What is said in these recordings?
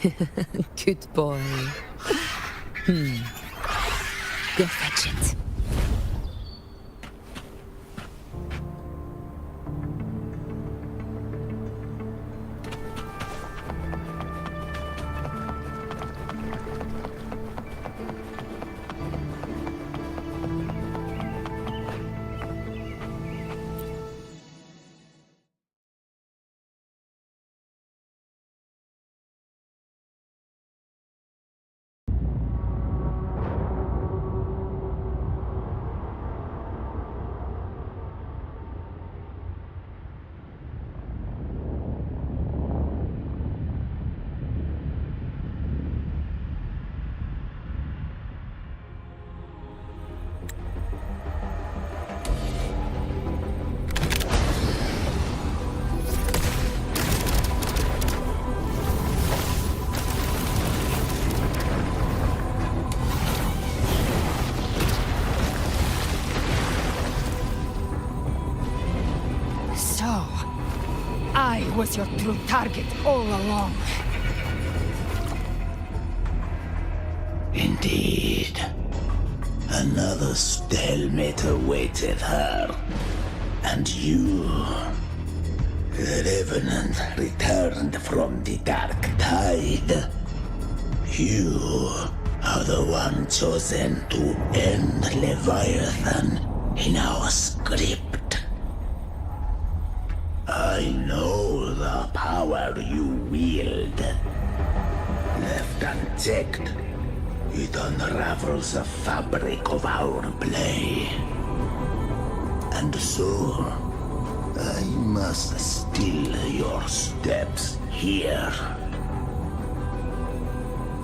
Good boy. Go fetch it. I was your true target all along. Indeed. Another stalemate awaited her. And you... The Revenant returned from the Dark Tide. You are the one chosen to end Leviathan in our script. I know the power you wield. Left unchecked, it unravels the fabric of our play. And so, I must still your steps here.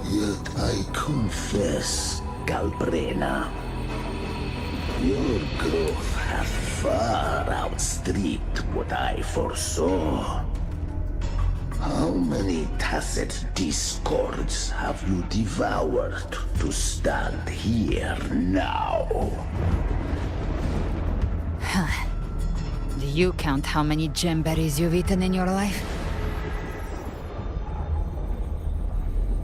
Yet I confess, galbrena, your growth hath far outstripped what I foresaw. How many tacit discords have you devoured to stand here now? Do you count how many gemberries you've eaten in your life?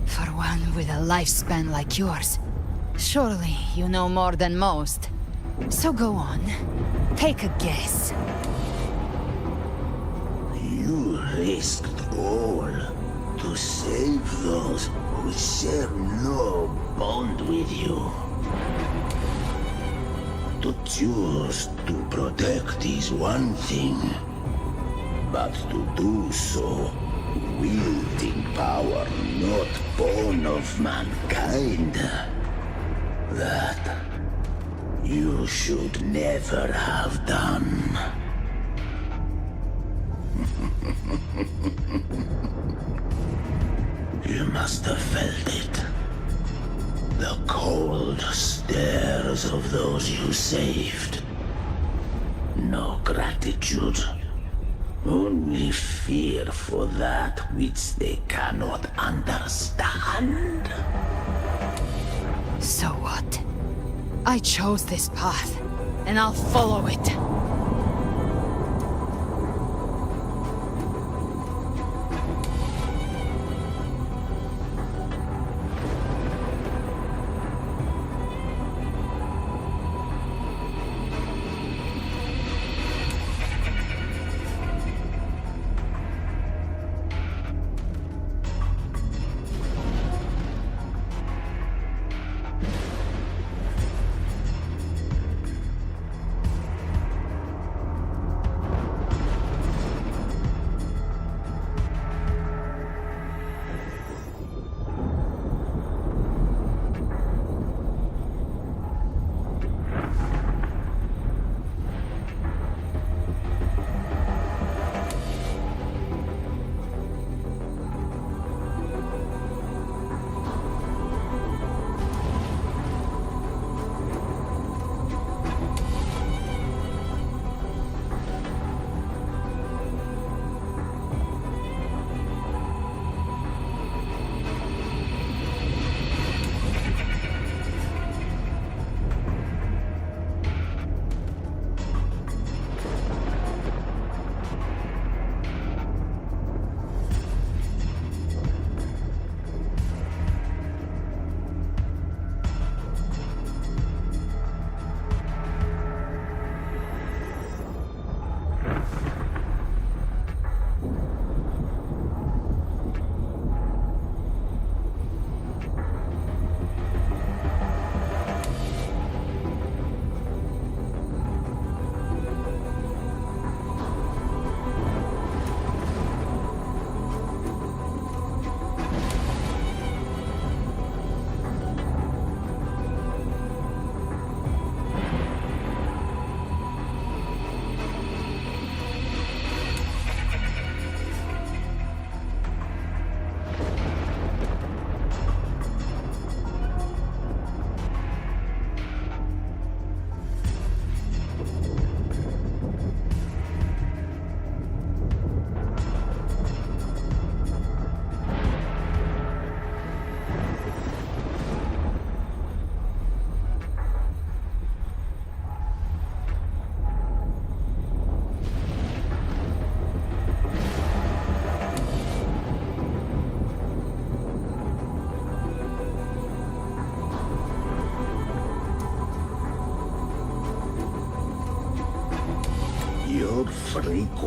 For one with a lifespan like yours, surely you know more than most. So go on, take a guess. You risked all to save those who share no bond with you. To choose to protect is one thing, but to do so wielding power not born of mankind, that you should never have done. You must have felt it. The cold stares of those you saved. No gratitude. Only fear for that which they cannot understand. So what? I chose this path, and I'll follow it.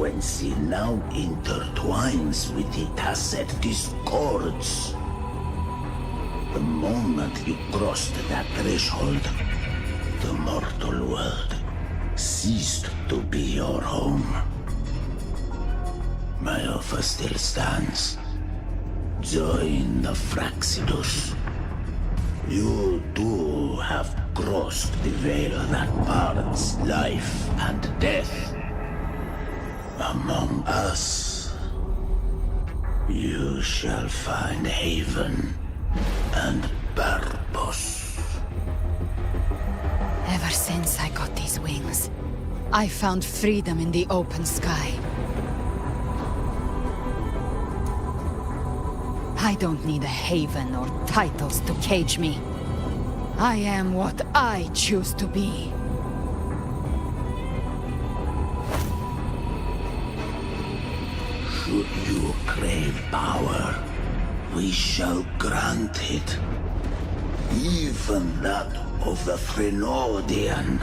frequency now intertwines with the tacet discords. The moment you crossed that threshold, the mortal world ceased to be your home. My offer still stands. Join the Fraxidus. You too have crossed the veil that parts life and death. Among us, you shall find haven and purpose. Ever since I got these wings, I found freedom in the open sky. I don't need a haven or titles to cage me. I am what I choose to be. Should you crave power, we shall grant it. Even that of the Frenodian.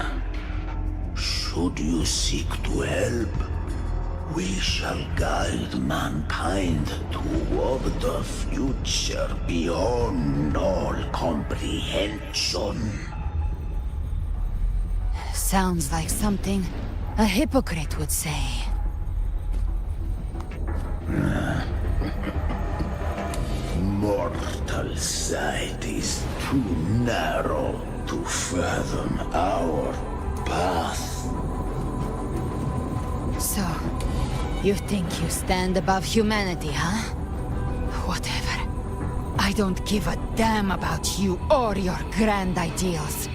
Should you seek to help, we shall guide mankind toward the future beyond all comprehension. Sounds like something a hypocrite would say. Mortal sight is too narrow to fathom our path. So, you think you stand above humanity, huh? Whatever. I don't give a damn about you or your grand ideals.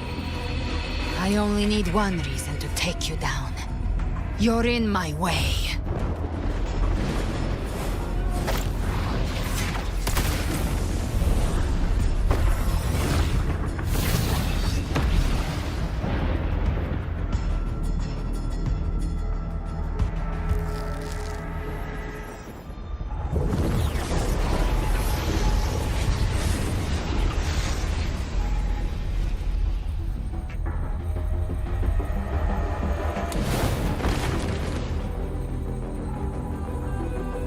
I only need one reason to take you down. You're in my way.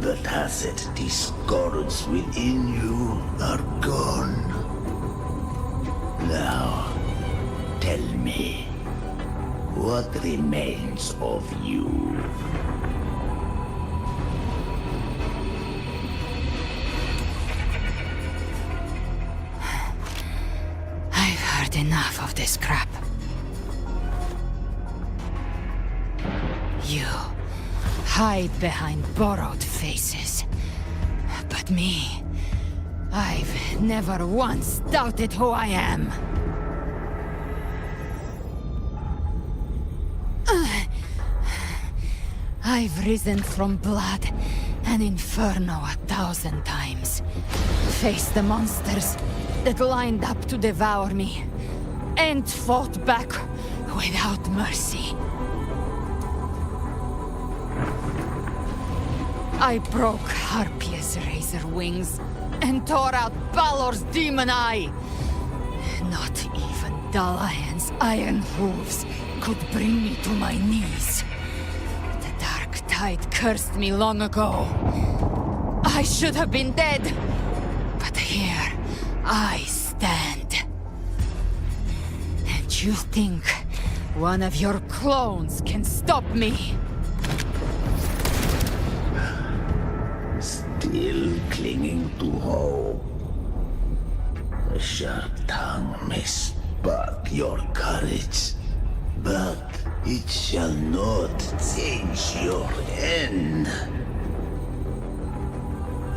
The tacit discords within you are gone. Now, tell me, what remains of you? I've heard enough of this crap. You hide behind borrowed faces. But me, I've never once doubted who I am. I've risen from blood and inferno 1,000 times. Faced the monsters that lined up to devour me, and fought back without mercy. I broke Harpia's razor wings and tore out Balor's demon eye. Not even Dalahan's iron hooves could bring me to my knees. The dark tide cursed me long ago. I should have been dead, but here I stand. And you think one of your clones can stop me? Still clinging to hope. A sharp tongue may spark your courage, but it shall not change your end.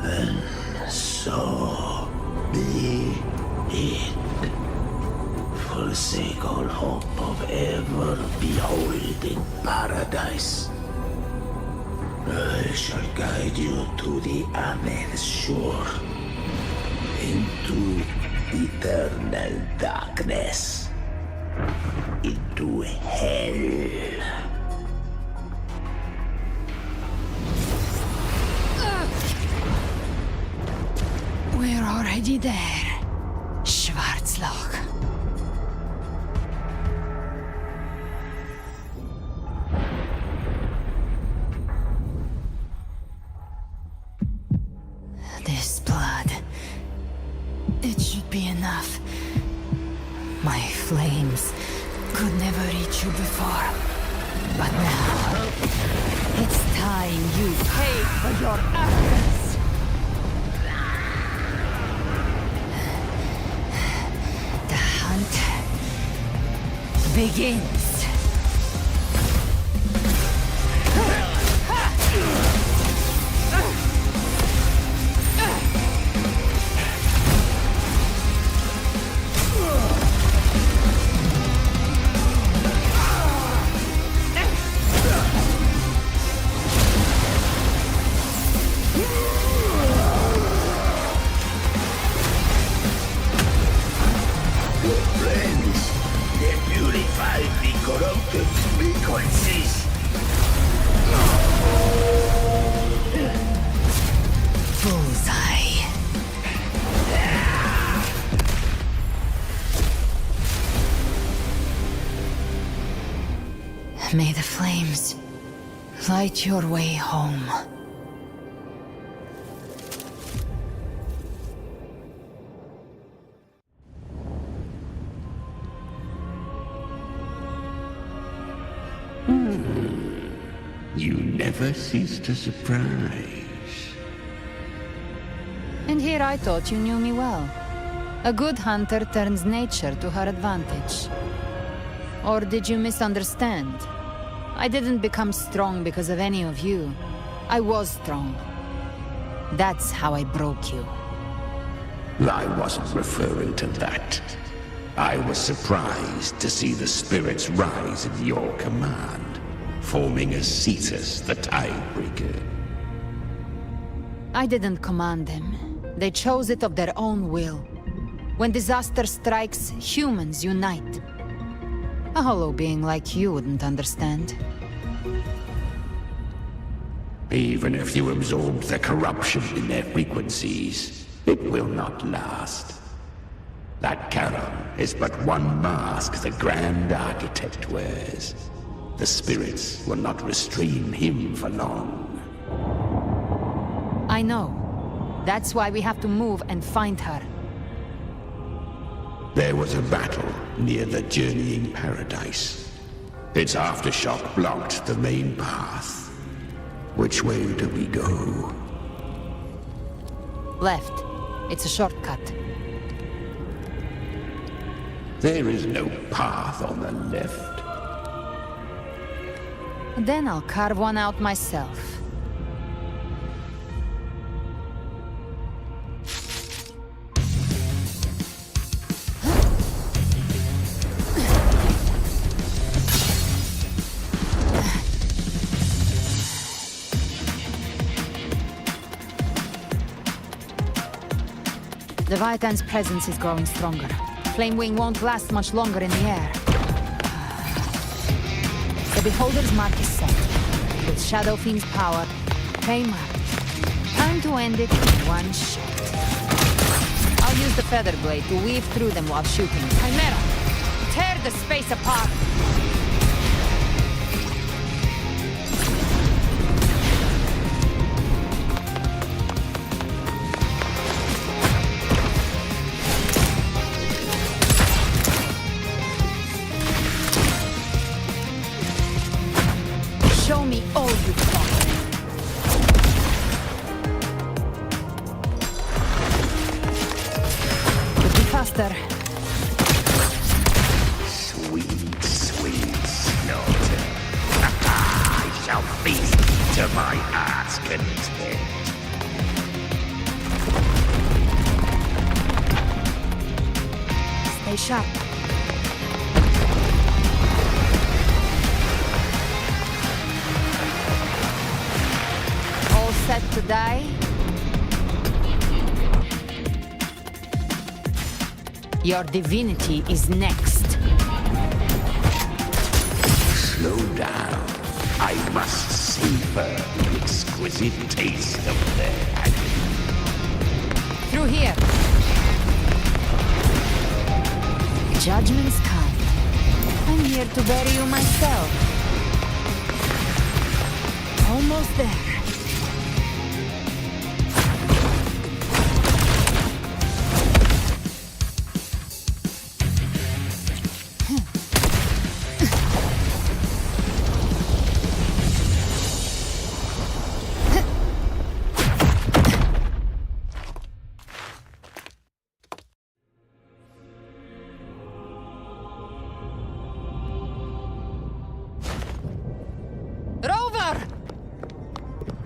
And so be it. Forsake all hope of ever beholding paradise. I shall guide you to the other shore, into eternal darkness, into hell. We're already there, Schwarzloch. be enough. My flames could never reach you before. But now, it's time you pay for your actions. The hunt begins. May the flames light your way home. You never cease to surprise. And here I thought you knew me well. A good hunter turns nature to her advantage. Or did you misunderstand? I didn't become strong because of any of you. I was strong. That's how I broke you. I wasn't referring to that. I was surprised to see the spirits rise at your command, forming a Cetus the Tidebreaker. I didn't command them. They chose it of their own will. When disaster strikes, humans unite. A hollow being like you wouldn't understand. Even if you absorb the corruption in their frequencies, it will not last. That Charon is but one mask the Grand Architect wears. The spirits will not restrain him for long. I know. That's why we have to move and find her. There was a battle near the Journeying Paradise. Its aftershock blocked the main path. Which way do we go? Left. It's a shortcut. There is no path on the left. Then I'll carve one out myself. The Vitan's presence is growing stronger. Flamewing won't last much longer in the air. The Beholder's mark is set. With Shadow Fiend's power, claim her. Time to end it in one shot. I'll use the Feather Blade to weave through them while shooting. Chimera! Tear the space apart! Show me all you've got. Could be faster. Sweet, sweet slaughter. I shall feast to my heart's content. Stay sharp. All set to die? Your divinity is next. Slow down. I must savor the exquisite taste of their agony. Through here. Judgment's come. I'm here to bury you myself. Almost there.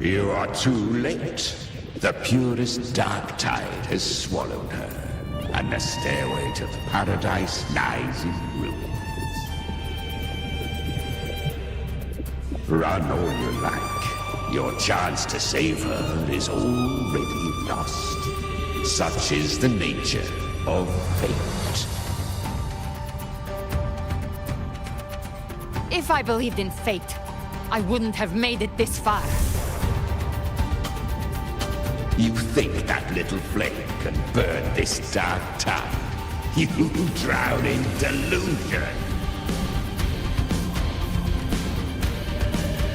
You are too late. The purest dark tide has swallowed her, and the stairway to paradise lies in ruins. Run all you like. Your chance to save her is already lost. Such is the nature of fate. If I believed in fate, I wouldn't have made it this far. You think that little flame can burn this dark tide? You drown in delusion.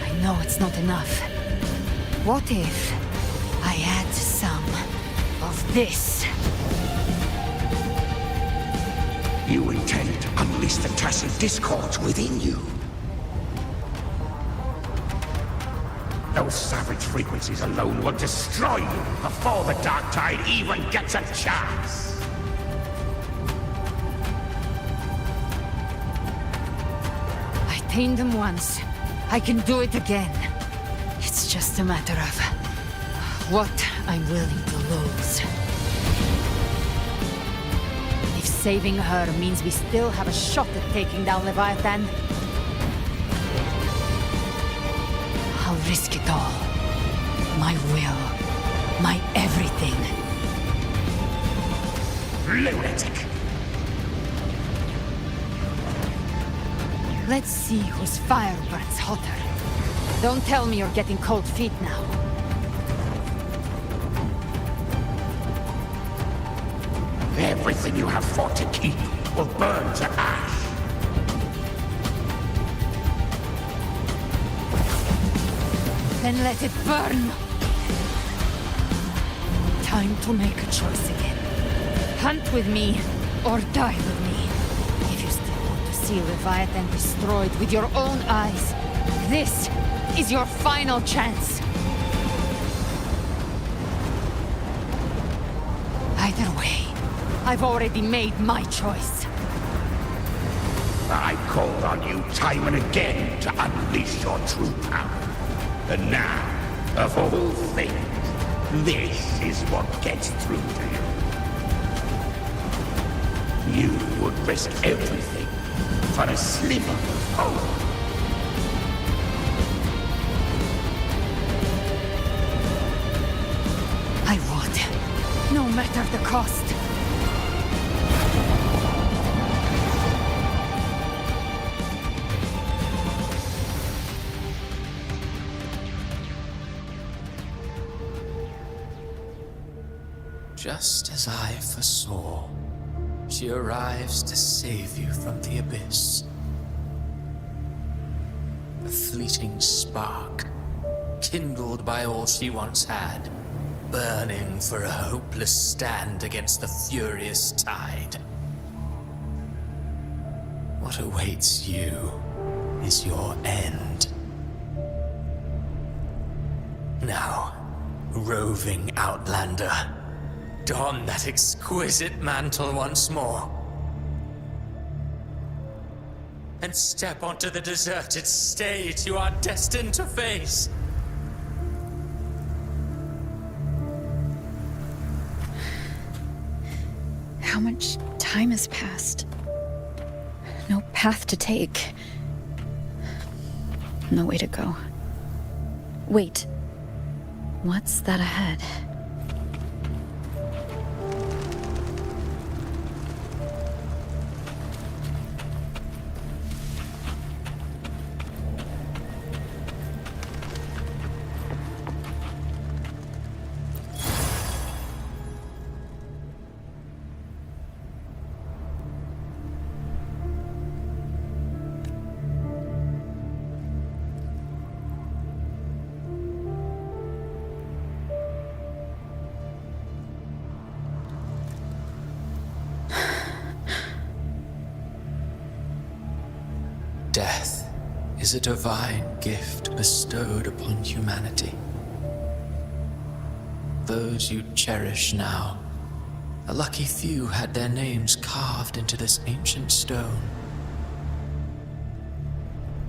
I know it's not enough. What if I add some of this? You intend to unleash the tacit discords within you. Those savage frequencies alone will destroy you before the dark tide even gets a chance. I tamed them once. I can do it again. It's just a matter of what I'm willing to lose. If saving her means we still have a shot at taking down Leviathan, I'll risk it all. My will. My everything. Lunatic! Let's see whose fire burns hotter. Don't tell me you're getting cold feet now. Everything you have fought to keep will burn to ash. Then let it burn! Time to make a choice again. Hunt with me, or die with me. If you still want to see Leviathan destroyed with your own eyes, this is your final chance. Either way, I've already made my choice. I called on you time and again to unleash your true power. And now, of all things, this is what gets through to you. You would risk everything for a sliver of hope. I would, no matter the cost. Just as I foresaw, she arrives to save you from the abyss. A fleeting spark, kindled by all she once had, burning for a hopeless stand against the furious tide. What awaits you is your end. Now, roving outlander, don that exquisite mantle once more. And step onto the deserted stage you are destined to face. How much time has passed? No path to take. No way to go. Wait. What's that ahead? Death is a divine gift bestowed upon humanity. Those you cherish now, a lucky few had their names carved into this ancient stone.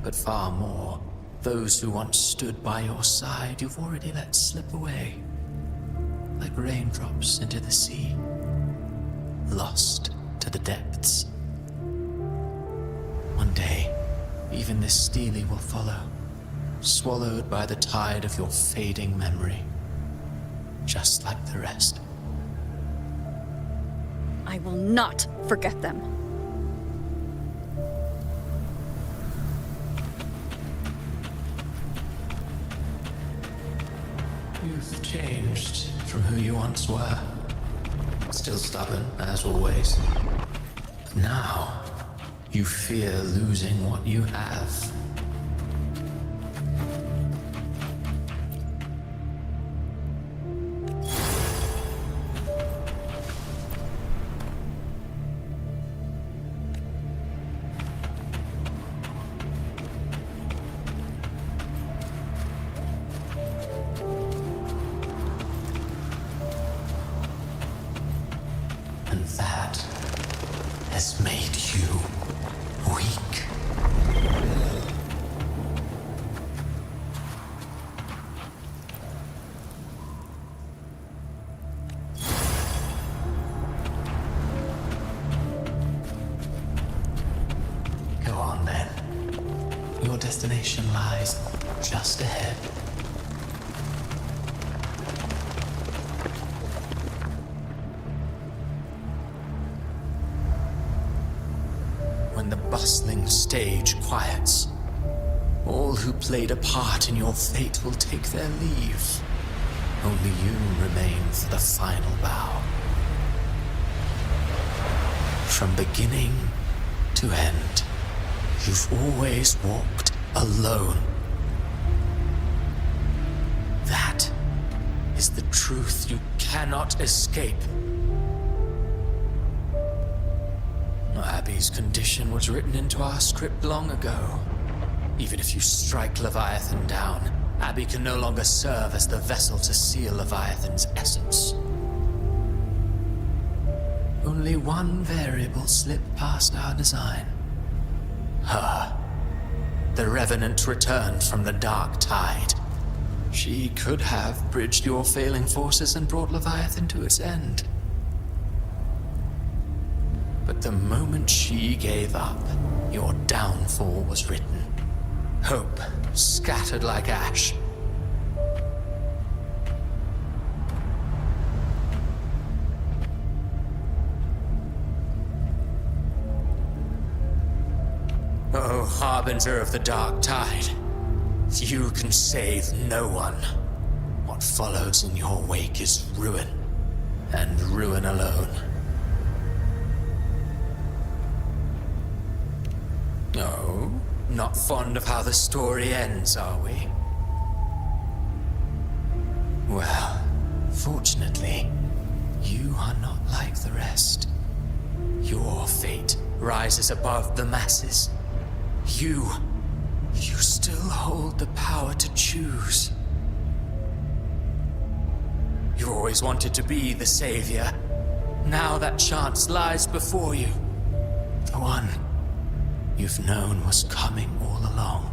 But far more Those who once stood by your side, you've already let slip away. Like raindrops into the sea, lost to the depths. One day, even this Steely will follow, swallowed by the tide of your fading memory, just like the rest. I will not forget them. You've changed from who you once were. Still stubborn, as always. But now, you fear losing what you have. And that has made you weak. Go on then. Your destination lies just ahead. When the bustling stage quiets, all who played a part in your fate will take their leave. Only you remain for the final bow. From beginning to end, you've always walked alone. That is the truth you cannot escape. Abby's condition was written into our script long ago. Even if you strike Leviathan down, Abby can no longer serve as the vessel to seal Leviathan's essence. Only one variable slipped past our design. Her. The Revenant returned from the dark tide. She could have bridged your failing forces and brought Leviathan to its end. But the moment she gave up, your downfall was written. Hope scattered like ash. Oh, harbinger of the dark tide. You can save no one. What follows in your wake is ruin, and ruin alone. No, not fond of how the story ends, are we? Well, fortunately, you are not like the rest. Your fate rises above the masses. You still hold the power to choose. You always wanted to be the savior. Now that chance lies before you. The one you've known was coming all along.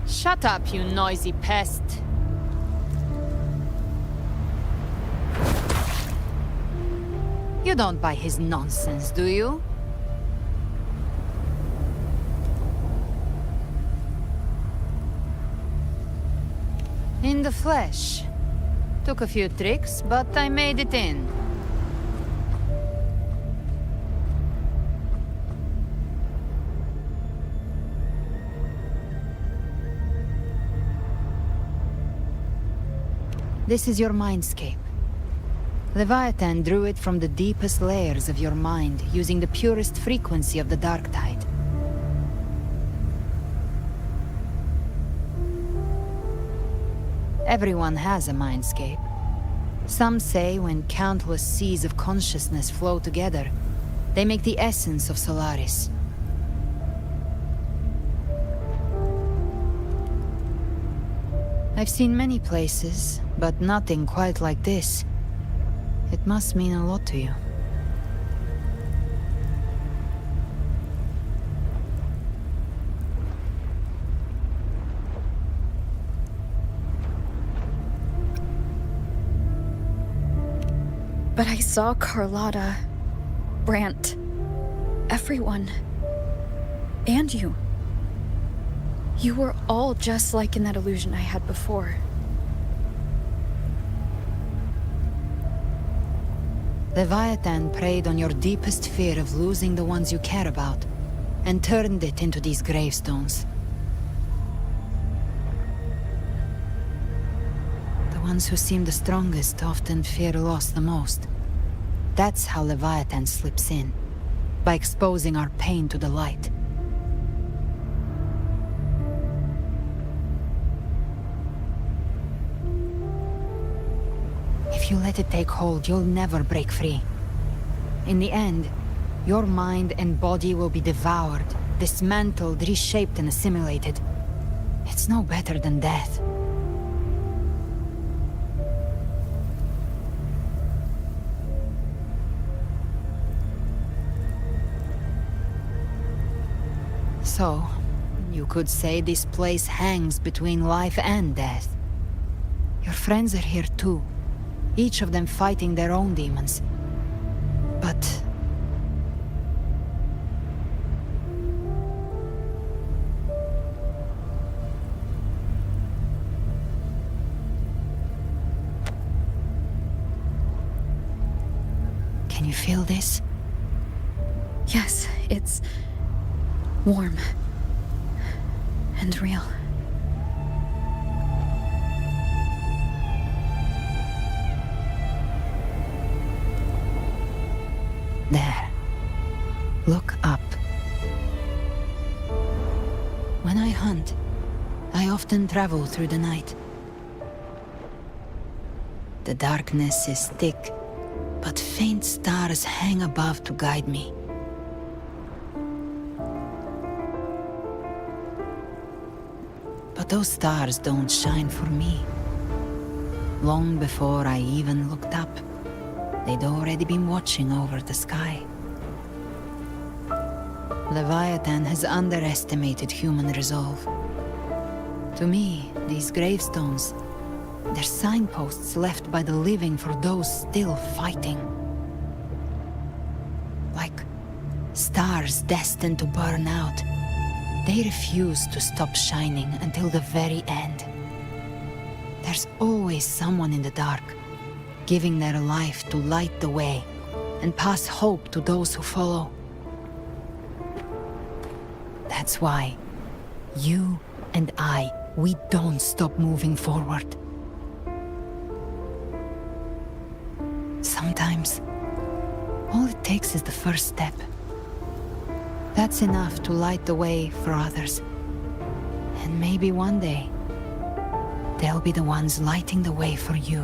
Shut up, you noisy pest. You don't buy his nonsense, do you? In the flesh. Took a few tricks, but I made it in. This is your mindscape. Leviathan drew it from the deepest layers of your mind, using the purest frequency of the dark tide. Everyone has a mindscape. Some say when countless seas of consciousness flow together, they make the essence of Solaris. I've seen many places, But nothing quite like this. It must mean a lot to you. But I saw Carlotta, Brant, everyone. And you. You were all just like in that illusion I had before. Leviathan preyed on your deepest fear of losing the ones you care about, and turned it into these gravestones. The ones who seem the strongest often fear loss the most. That's how Leviathan slips in, by exposing our pain to the light. If you let it take hold, you'll never break free. In the end, your mind and body will be devoured, dismantled, reshaped, and assimilated. It's no better than death. So, you could say this place hangs between life and death. Your friends are here too. Each of them fighting their own demons. But... can you feel this? Yes, it's warm and real. There. Look up. When I hunt, I often travel through the night. The darkness is thick, but faint stars hang above to guide me. But those stars don't shine for me. Long before I even looked up, they'd already been watching over the sky. Leviathan has underestimated human resolve. To me, these gravestones, they're signposts left by the living for those still fighting. Like stars destined to burn out, they refuse to stop shining until the very end. There's always someone in the dark, giving their life to light the way and pass hope to those who follow. That's why you and I, we don't stop moving forward. Sometimes, all it takes is the first step. That's enough to light the way for others. And maybe one day, they'll be the ones lighting the way for you.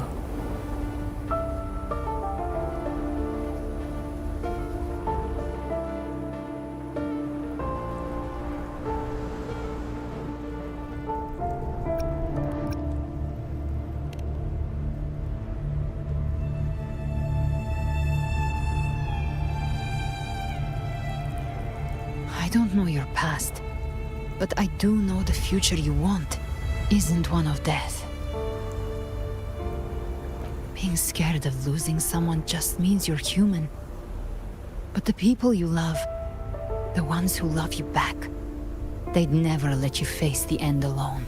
I don't know your past, but I do know the future you want isn't one of death. Being scared of losing someone just means you're human. But the people you love, the ones who love you back, they'd never let you face the end alone.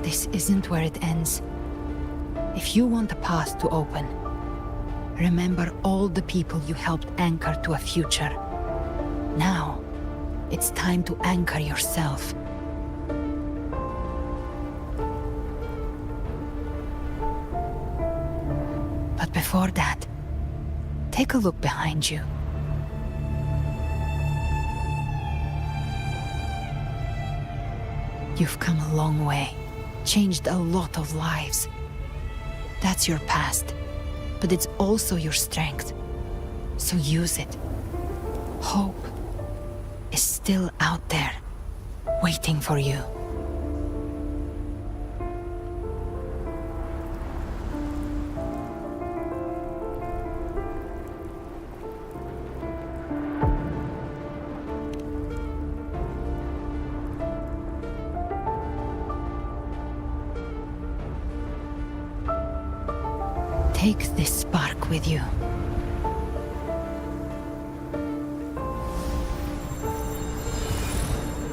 This isn't where it ends. If you want a path to open, remember all the people you helped anchor to a future. Now, it's time to anchor yourself. But before that, take a look behind you. You've come a long way, changed a lot of lives. That's your past, but it's also your strength. So use it. Hope. is still out there, waiting for you. Take this spark with you.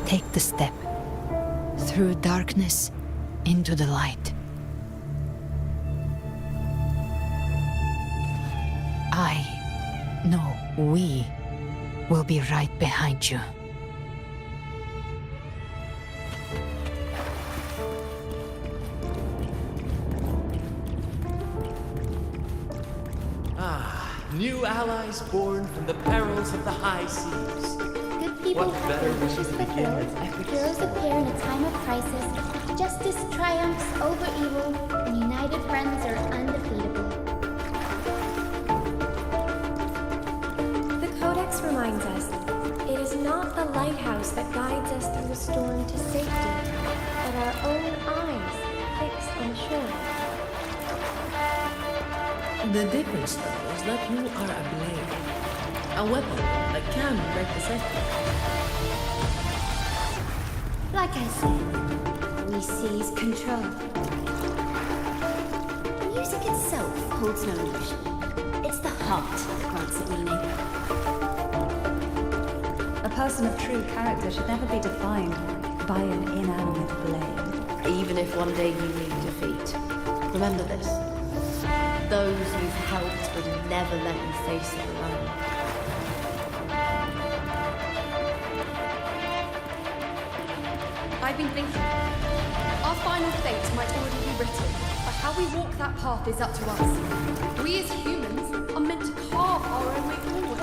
Take the step through darkness into the light. We will be right behind you. New allies born from the perils of the high seas. Good people What have better their wishes wishes to begin fulfilled. with epics? Heroes appear in a time of crisis. Justice triumphs over evil, and united friends are undefeatable. The Codex reminds us, it is not the lighthouse that guides us through the storm to safety, but our own eyes fixed on shore. The difference, though, is that you are a blade. A weapon that can break the safety. Like I said, we seize control. Music itself holds no notion. It's the heart that grants it meaning. A person of true character should never be defined by an inanimate blade. Even if one day you meet defeat, remember this. Those you've helped would never let you face it alone. I've been thinking. Our final fate might already be written, but how we walk that path is up to us. We as humans are meant to carve our own way forward.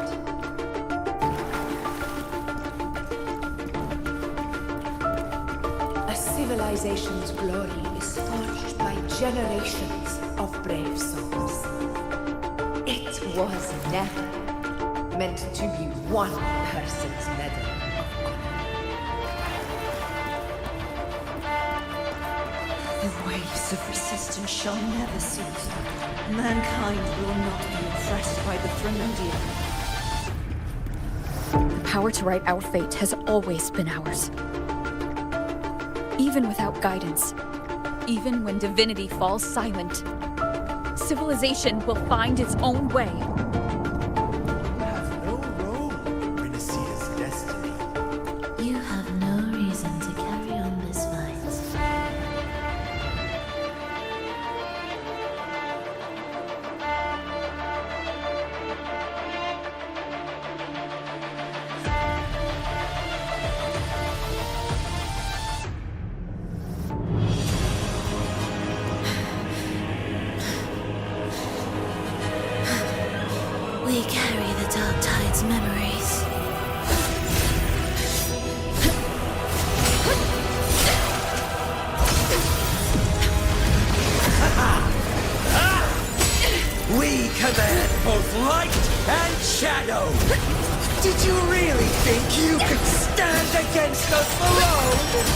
A civilization's glory is forged by generations of brave souls. It was never meant to be one person's medal of honor. The waves of resistance shall never cease. Mankind will not be oppressed by the Frenodian. The power to write our fate has always been ours. Even without guidance, even when divinity falls silent, civilization will find its own way. You have no role in Renacea's destiny. You have no reason to carry on this fight. We carry the Dark Tide's memories. We command both light and shadow. Did you really think you could stand against us alone?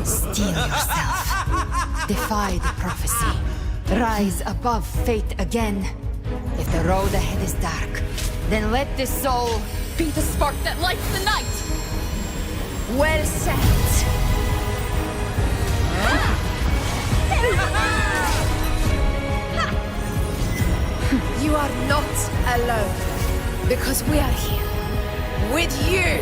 Steel yourself. Defy the prophecy. Rise above fate again. If the road ahead is dark, then let this soul Be the spark that lights the night! well set. You are not alone, because we are here with you.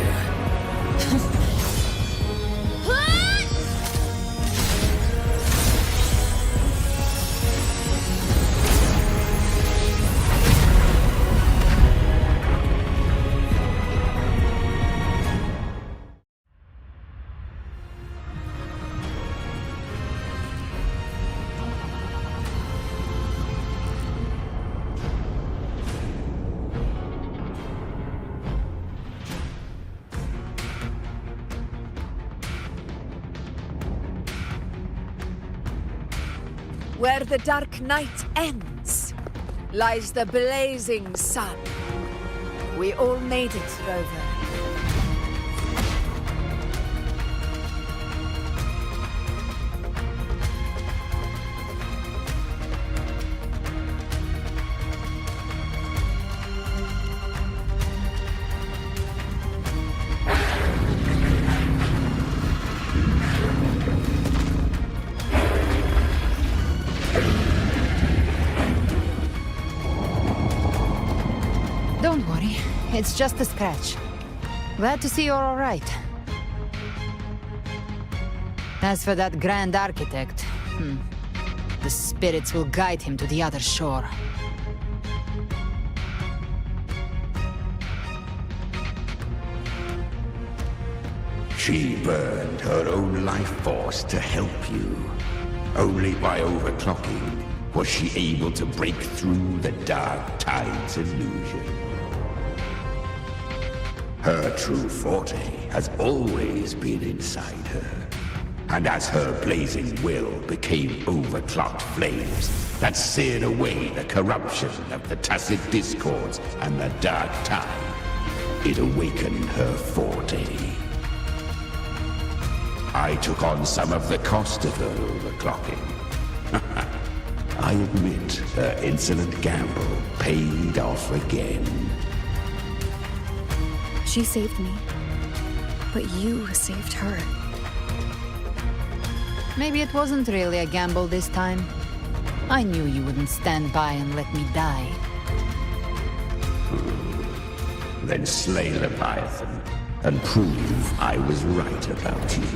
Where the dark night ends, lies the blazing sun. We all made it, Rover. Don't worry, it's just a scratch. Glad to see you're all right. As for that Grand Architect, the spirits will guide him to the other shore. She burned her own life force to help you. Only by overclocking was she able to break through the Dark Tide's illusion. Her true forte has always been inside her. And as her blazing will became overclocked flames that seared away the corruption of the tacit discords and the Dark Tide, it awakened her forte. I took on some of the cost of her overclocking. I admit her insolent gamble paid off again. She saved me, but you saved her. Maybe it wasn't really a gamble this time. I knew you wouldn't stand by and let me die. Then slay Leviathan and prove I was right about you.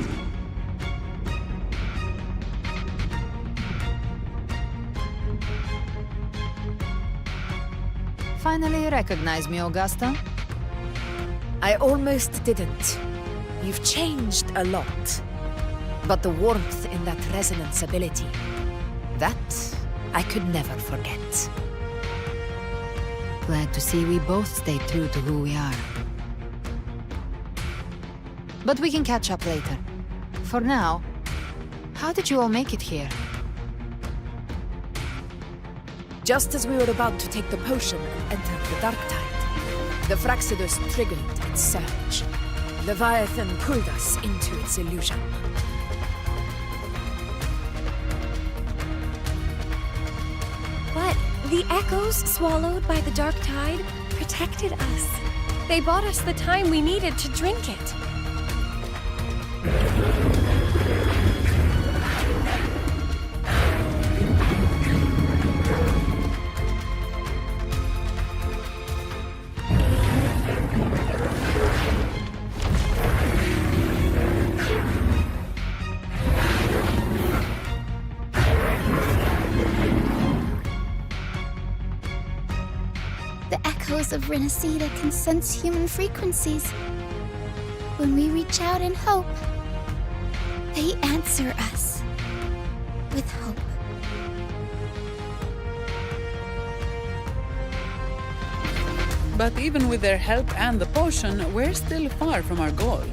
Finally recognize me, Augusta? I almost didn't. You've changed a lot. But the warmth in that resonance ability, that I could never forget. Glad to see we both stay true to who we are. But we can catch up later. For now, how did you all make it here? Just as we were about to take the potion and enter the Dark Tide, the Fraxidus triggered its surge. Leviathan pulled us into its illusion. But the echoes swallowed by the Dark Tide protected us. They bought us the time we needed to drink it. Of Renacida can sense human frequencies. When we reach out in hope, they answer us with hope. But even with their help and the potion, we're still far from our goal.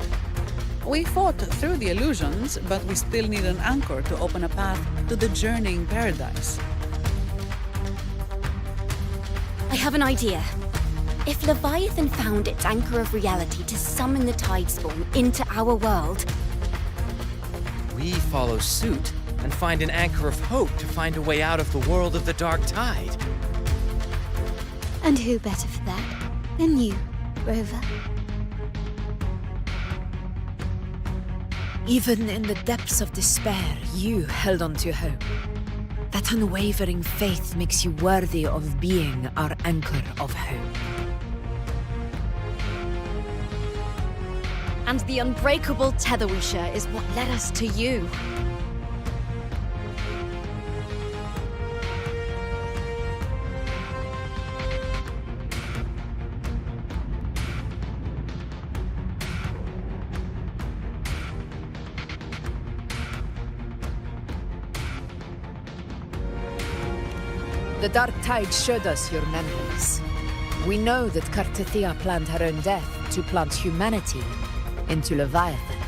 We fought through the illusions, but we still need an anchor to open a path to the journeying paradise. I have an idea. If Leviathan found its anchor of reality to summon the Tidespawn into our world, we follow suit and find an anchor of hope to find a way out of the world of the Dark Tide. And who better for that than you, Rover? Even in the depths of despair, you held on to hope. That unwavering faith makes you worthy of being our anchor of hope. and the unbreakable tether we share is what led us to you. The Dark Tide showed us your memories. We know that Kartithia planned her own death to plant humanity into Leviathan.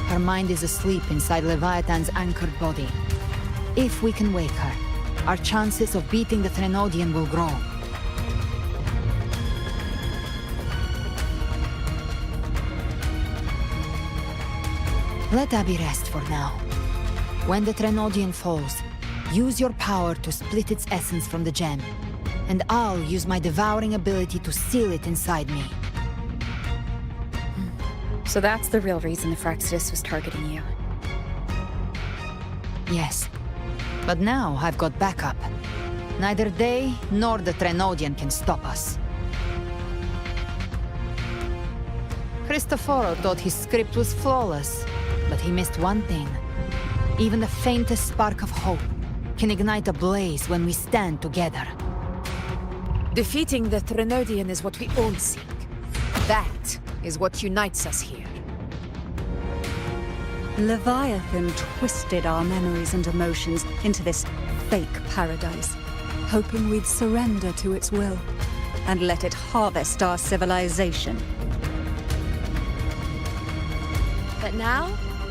Her mind is asleep inside Leviathan's anchored body. If we can wake her, our chances of beating the Threnodian will grow. Let Abby rest for now. When the Threnodian falls, use your power to split its essence from the gem, and I'll use my devouring ability to seal it inside me. So that's the real reason the Fractus was targeting you. Yes. But now I've got backup. Neither they nor the Threnodian can stop us. Cristoforo thought his script was flawless, but he missed one thing. Even the faintest spark of hope can ignite a blaze when we stand together. Defeating the Threnodian is what we all seek. That is what unites us here. Leviathan twisted our memories and emotions into this fake paradise, hoping we'd surrender to its will and let it harvest our civilization. But now,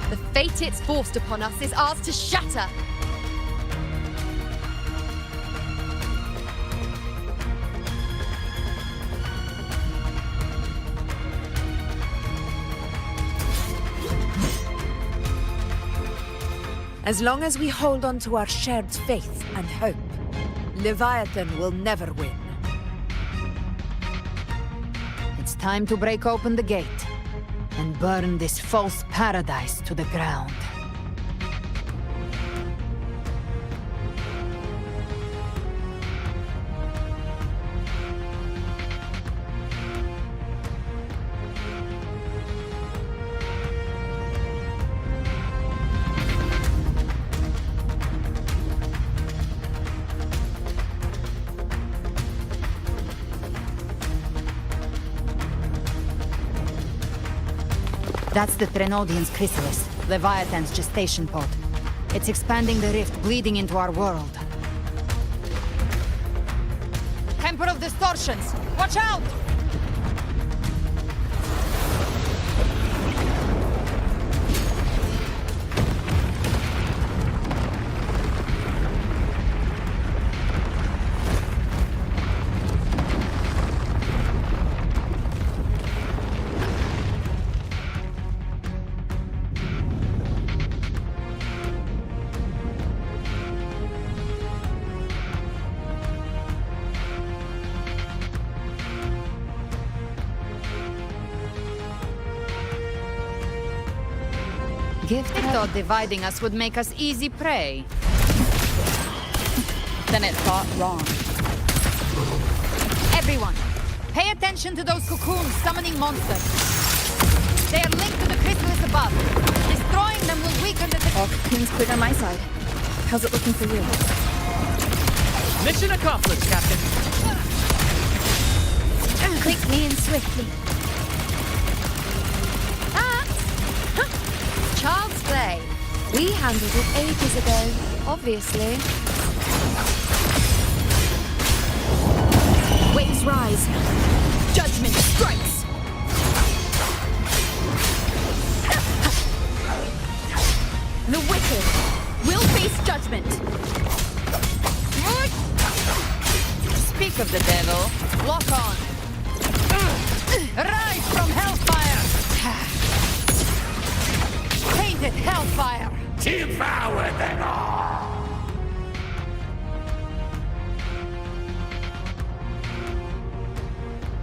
the fate it's forced upon us is ours to shatter. As long as we hold on to our shared faith and hope, Leviathan will never win. It's time to break open the gate and burn this false paradise to the ground. That's the Threnodian's chrysalis, Leviathan's gestation pod. It's expanding the rift, bleeding into our world. Temper of distortions! Watch out! Gift thought dividing us would make us easy prey. Then it thought wrong. Everyone, pay attention to those cocoons summoning monsters. They are linked to the chrysalis above. Destroying them will weaken the... All cocoons cleared on my side. How's it looking for you? Mission accomplished, Captain. Quickly and swiftly. Child's play. We handled it ages ago, obviously. Wings rise. Judgment strikes. The wicked will face judgment. Speak of the devil. Lock on. Rise from hellfire. Tainted hellfire! Devour them all!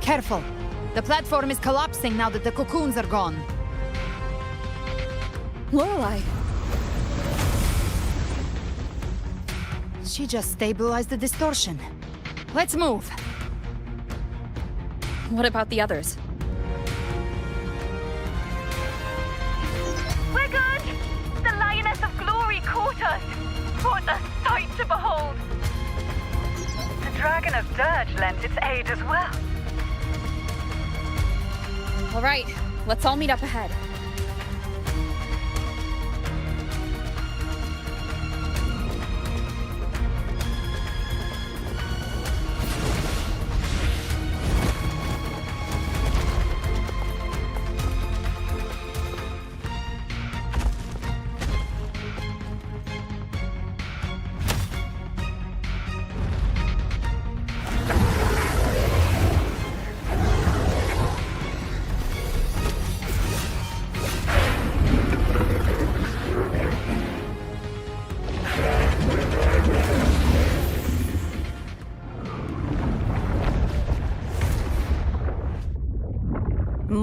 Careful! The platform is collapsing now that the cocoons are gone. Lorelei! She just stabilized the distortion. Let's move! What about the others? We're good! The Lioness of Glory caught us! What a sight to behold! The Dragon of Dirge lent its aid as well. All right, let's all meet up ahead.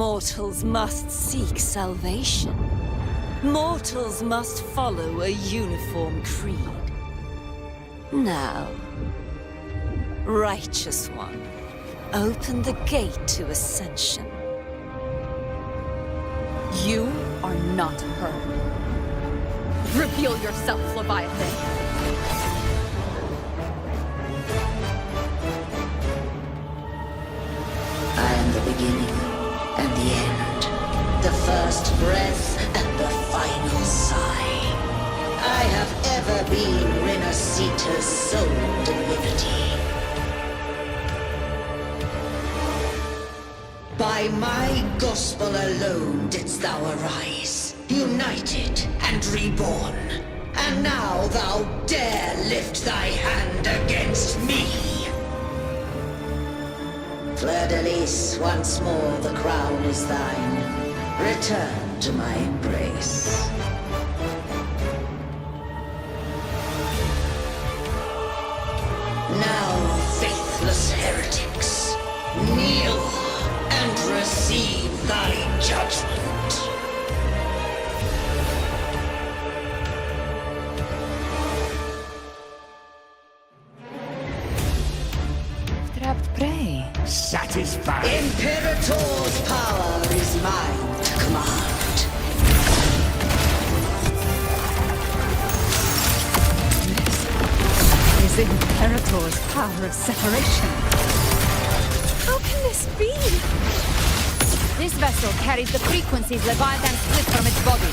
Mortals must seek salvation. Mortals must follow a uniform creed. Now, Righteous One, open the gate to ascension. You are not her. Reveal yourself, Leviathan. I am the beginning and the end, the first breath and the final sigh. I have ever been Renacita's sole divinity. By my gospel alone didst thou arise, united and reborn. And now thou dare lift thy hand against me. Fleur-de-Lis, once more the crown is thine. Return to my embrace. Now, faithless heretics, kneel and receive thy judgment. Trapped prey. Satisfied. Imperator's power is mine to command. Is Imperator's power of separation? How can this be? This vessel carries the frequencies Leviathan split from its body.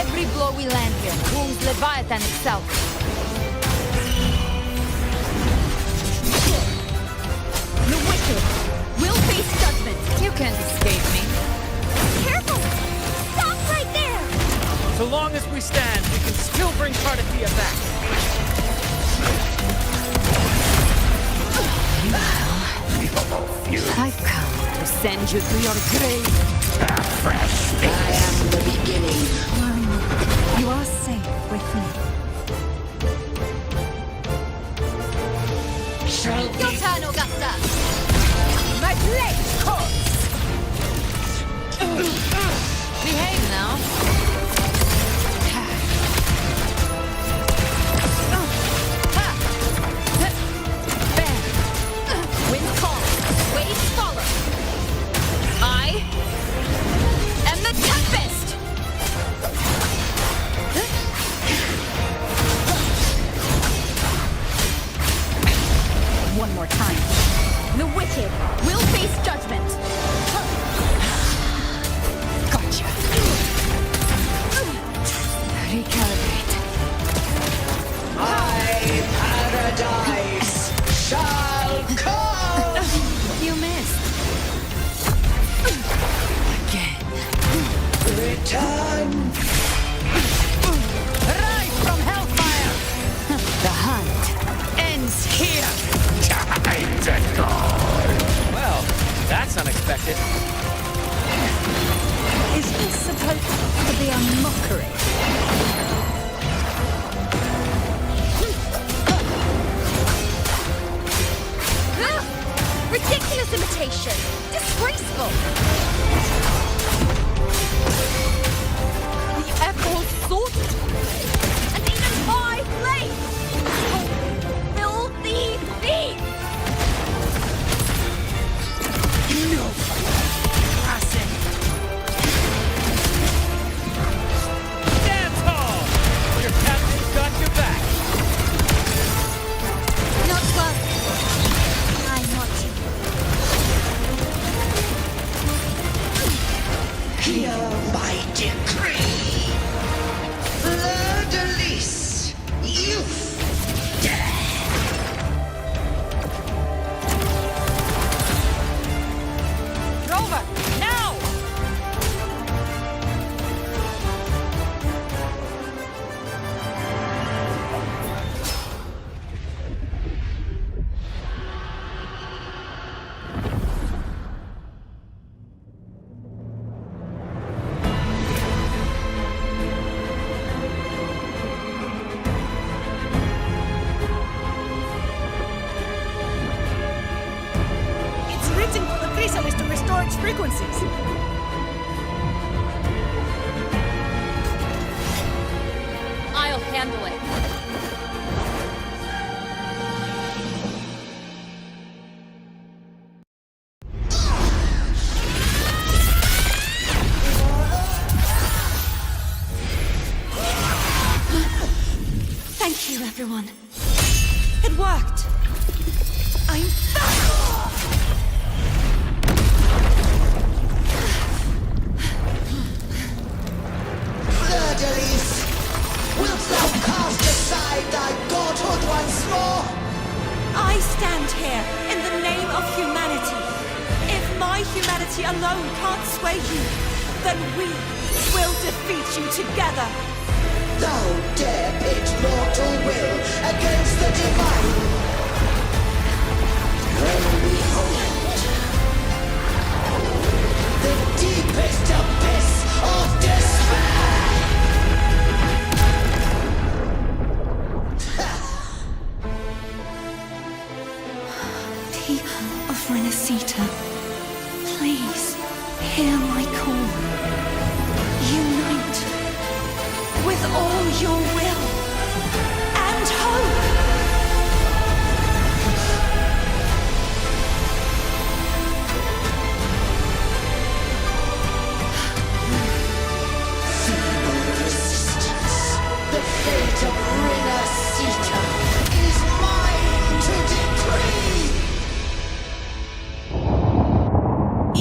Every blow we land here wounds Leviathan itself. The wicked will face judgment. You can't escape me. Careful! Stop right there! So long as we stand, we can still bring Cardathia back. I've come to send you to your grave. I am the beginning. Worry not. You are safe with me. Shall be Your turn, Augusta! My blade course! Behave now. Wind calls, waves follow. I am the Tempest! One more time. The wicked will face judgment. Gotcha. Recalibrate. my paradise shall come. You missed. Again. Return. Rise from hellfire! The hunt ends here! Time to go. Well, that's unexpected. Is this supposed to be a mockery? Ridiculous imitation! Disgraceful! The echoes sought And even my blade! Filthy thief! No! Passing! Dance hall! Your captain's got your back! Not well. I'm not you. Hear my decree. Fleur-de-Lis, youth, death. Rover! Now! everyone. It worked. I'm back! Fleur-de-lis, wilt thou cast aside thy godhood once more? I stand here in the name of humanity. If my humanity alone can't sway you, then we will defeat you together. Thou dare pit mortal will against the divine. Well, behold, the deepest abyss of despair. People of Renacita, please hear my call. Unite with all your will and hope. Feeble resistance. The fate of Renacita is mine to decree.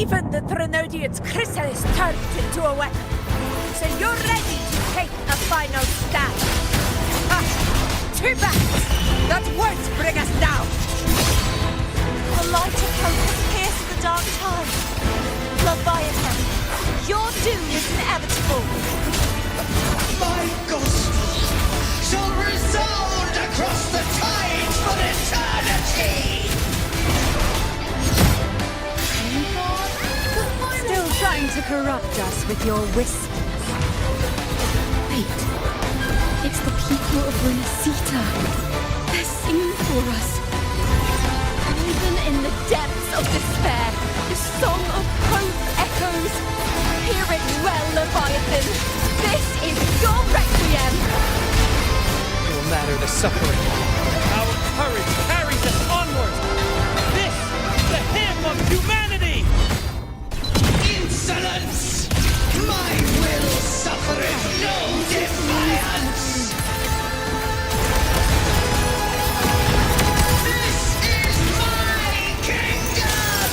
Even the Trinodian's chrysalis turned into a weapon. So you're ready to take a final stand. Ah, too bad. That won't bring us down. The light of hope has pierced the dark tide. Leviathan, your doom is inevitable. My gospel shall resound across the tides for eternity. Still trying to corrupt us with your whispers. Wait. It's the people of Renacita. They're singing for us. Even in the depths of despair, the song of hope echoes. Hear it well, Leviathan. This is your requiem. No matter the suffering, our courage carries us onward. This is the hymn of humanity. Insolence! My will suffereth no defiance! This is my kingdom!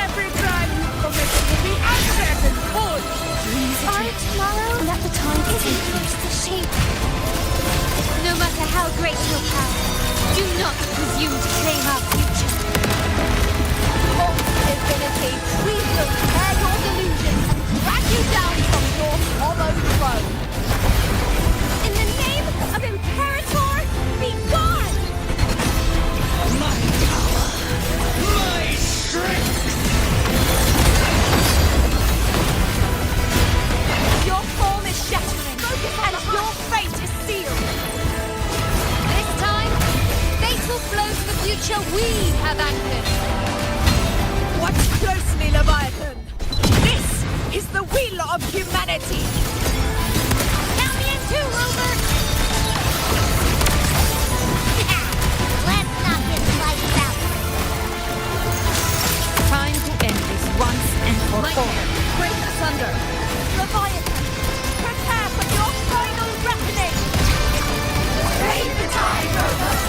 Every crime you committed will be answered in full. Our tomorrow that the time isn't forced to shape. No matter how great your power, do not presume to claim our future. Divinity, we will tear your delusions and drag you down from your hollow throne. In the name of Imperator, be gone! My power! My strength! Your form is shattering, and your fate is sealed. This time, fate will flow to the future we have anchored. Watch closely, Leviathan. This is the will of humanity. Count me in too, Rover! Let's knock his lights out. Time to end this once and for all. Break asunder. Leviathan, prepare for your final reckoning. Take the time, Rover!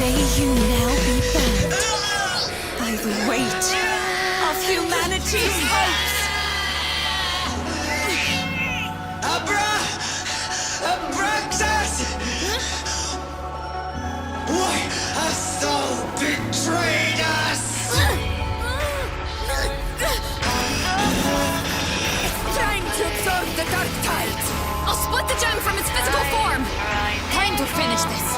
May you now be bound by the weight of humanity's hopes! Abraxas! Why has Saul betrayed us? Trying to absorb the dark tide! I'll split the gem from its physical form! Time to finish this!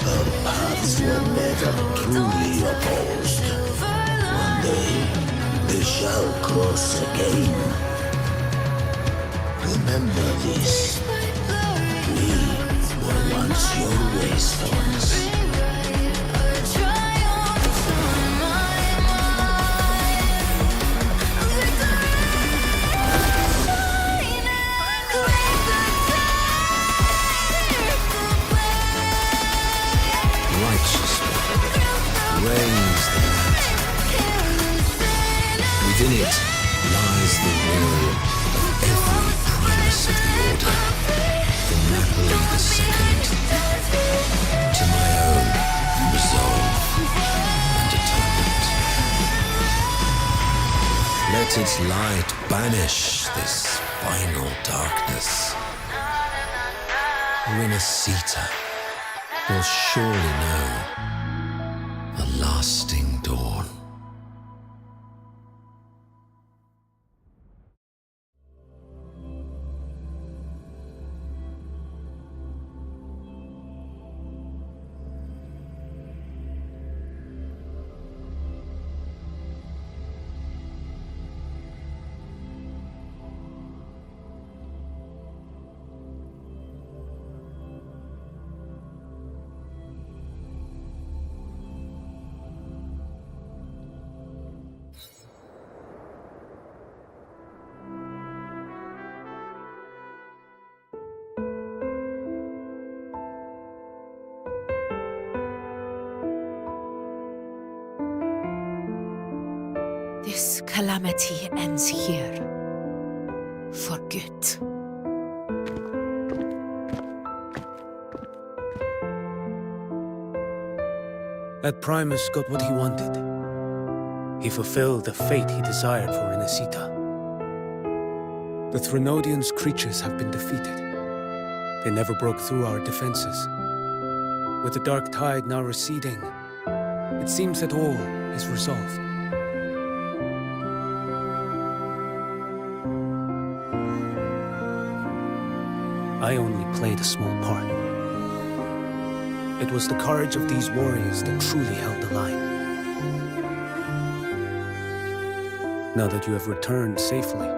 Our paths were never truly opposed. One day, they shall cross again. Remember this. We were once your wastelands. Reigns the night. Within it lies the will of every primus of the Order, from Napoli the Second to my own resolve and atonement. Let its light banish this final darkness. Renacita will surely know a lasting dawn. This calamity ends here. For good. That Primus got what he wanted. He fulfilled the fate he desired for Renacita. The Threnodians' creatures have been defeated. They never broke through our defenses. With the dark tide now receding, it seems that all is resolved. I only played a small part. It was the courage of these warriors that truly held the line. Now that you have returned safely,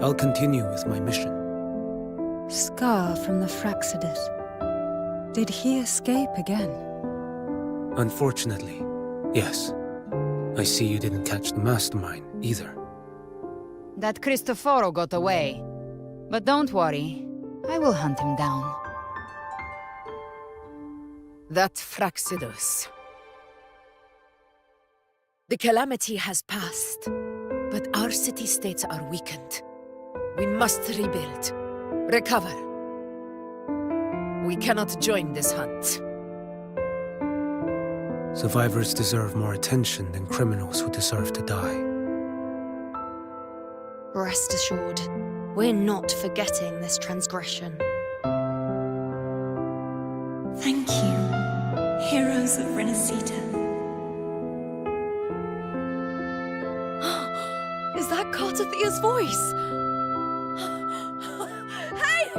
I'll continue with my mission. Scar from the Fraxidus. Did he escape again? Unfortunately, yes. I see you didn't catch the mastermind either. That Cristoforo got away. But don't worry. I will hunt him down. That Fraxidus. The calamity has passed, but our city-states are weakened. We must rebuild, recover. We cannot join this hunt. Survivors deserve more attention than criminals who deserve to die. Rest assured, we're not forgetting this transgression. Thank you, heroes of Renacita. Is that Cartathia's voice? Hey!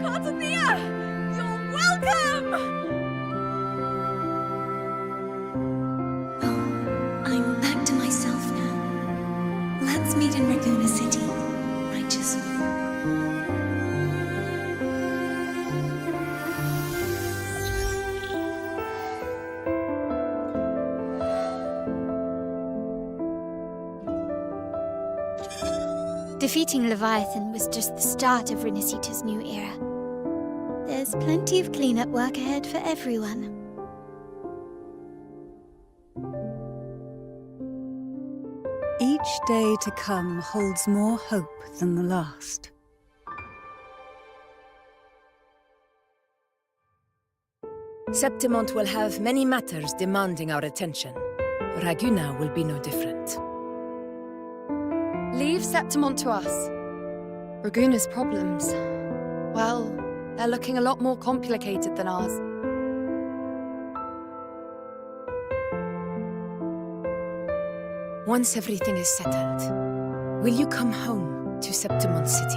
Cartathia! You're welcome! I'm back to myself now. Let's meet in Raguna City. Righteous Defeating Leviathan was just the start of Renacita's new era. There's plenty of cleanup work ahead for everyone. Each day to come holds more hope than the last. Septimont will have many matters demanding our attention. Raguna will be no different. Leave Septimont to us. Raguna's problems, well, they're looking a lot more complicated than ours. Once everything is settled, will you come home to Septimont City?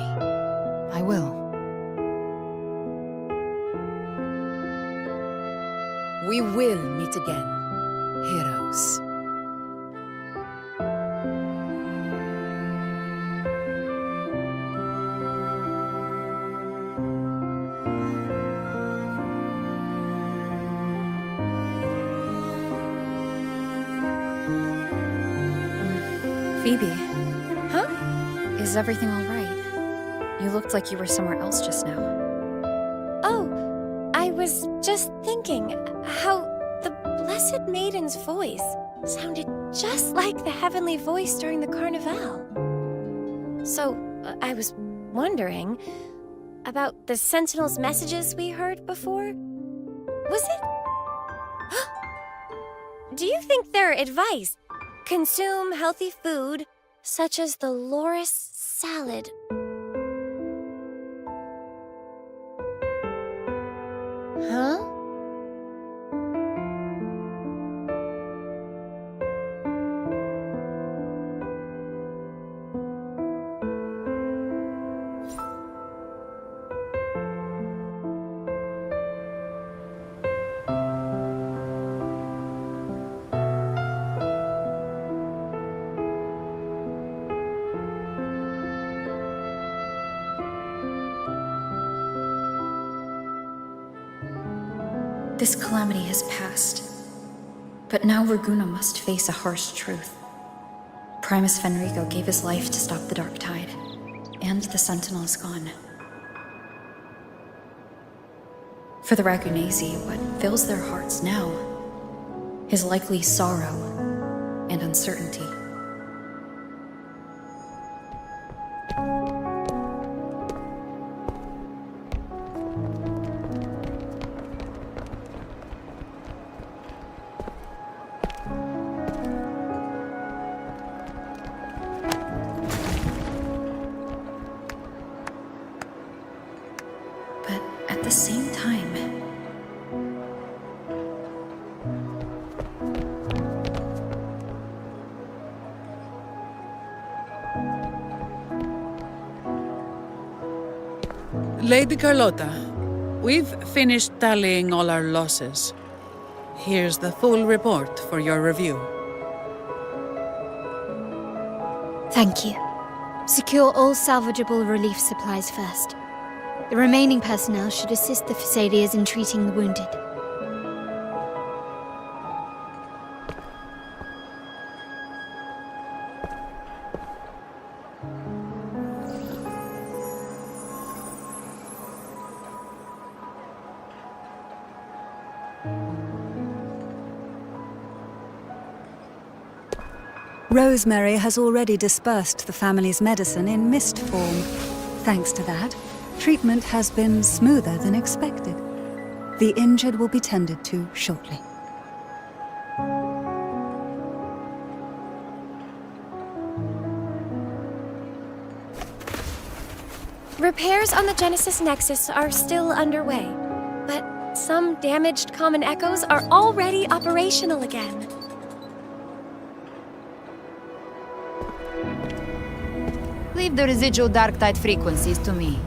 I will. We will meet again, heroes. Phoebe. Huh? Is everything all right? You looked like you were somewhere else just now. Oh, I was just thinking how the Blessed Maiden's voice sounded just like the heavenly voice during the Carnival. So, I was wondering about the Sentinel's messages we heard before. Was it? Do you think their advice? Consume healthy food, such as the loris salad. Huh? This calamity has passed, but now Raguna must face a harsh truth. Primus Fenrico gave his life to stop the Dark Tide, and the Sentinel is gone. For the Ragunesi, what fills their hearts now is likely sorrow and uncertainty. At the same time, Lady Carlotta, we've finished tallying all our losses. Here's the full report for your review. Thank you. Secure all salvageable relief supplies first. The remaining personnel should assist the Phasaelias in treating the wounded. Rosemary has already dispersed the family's medicine in mist form. Thanks to that, treatment has been smoother than expected. The injured will be tended to shortly. Repairs on the Genesis Nexus are still underway, but some damaged common echoes are already operational again. Leave the residual dark tide frequencies to me.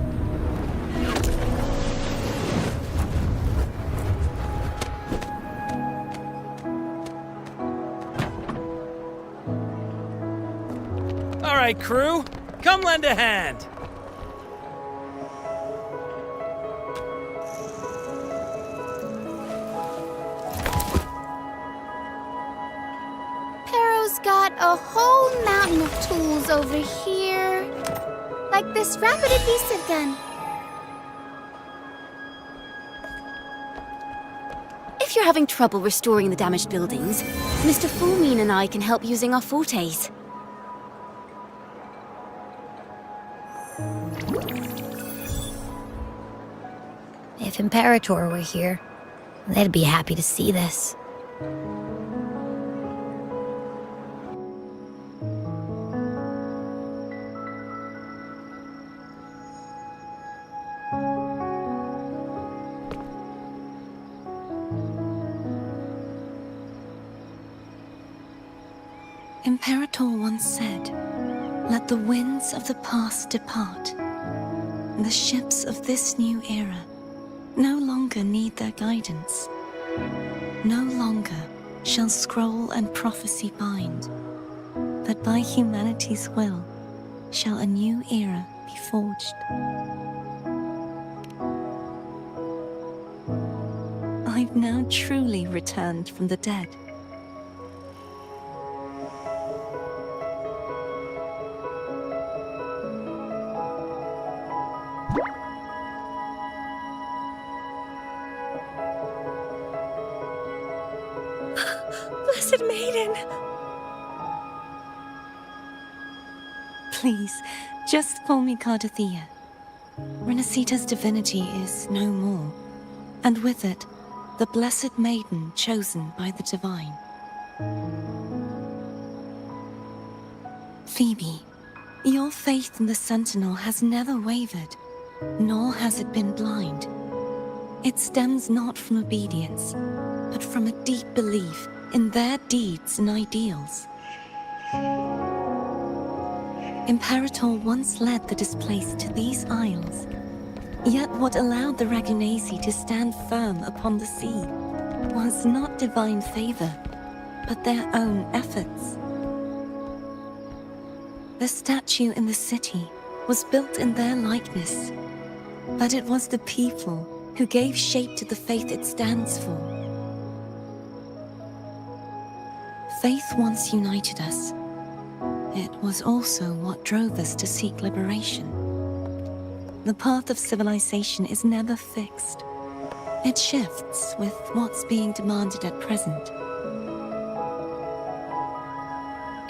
All right, crew, come lend a hand. Perro's got a whole mountain of tools over here. Like this rapid adhesive gun. If you're having trouble restoring the damaged buildings, Mr. Fulmine and I can help using our fortes. If Imperator were here, they'd be happy to see this. Imperator once said, "Let the winds of the past depart. The ships of this new era no longer need their guidance. No longer shall scroll and prophecy bind, but by humanity's will shall a new era be forged." I've now truly returned from the dead. Blessed Maiden! Please, just call me Cardathea. Renacita's divinity is no more, and with it, the Blessed Maiden chosen by the Divine. Phoebe, your faith in the Sentinel has never wavered, nor has it been blind. It stems not from obedience, but from a deep belief in their deeds and ideals. Imperator once led the displaced to these isles, yet what allowed the Ragunasi to stand firm upon the sea was not divine favor, but their own efforts. The statue in the city was built in their likeness, but it was the people who gave shape to the faith it stands for. Faith once united us. It was also what drove us to seek liberation. The path of civilization is never fixed. It shifts with what's being demanded at present.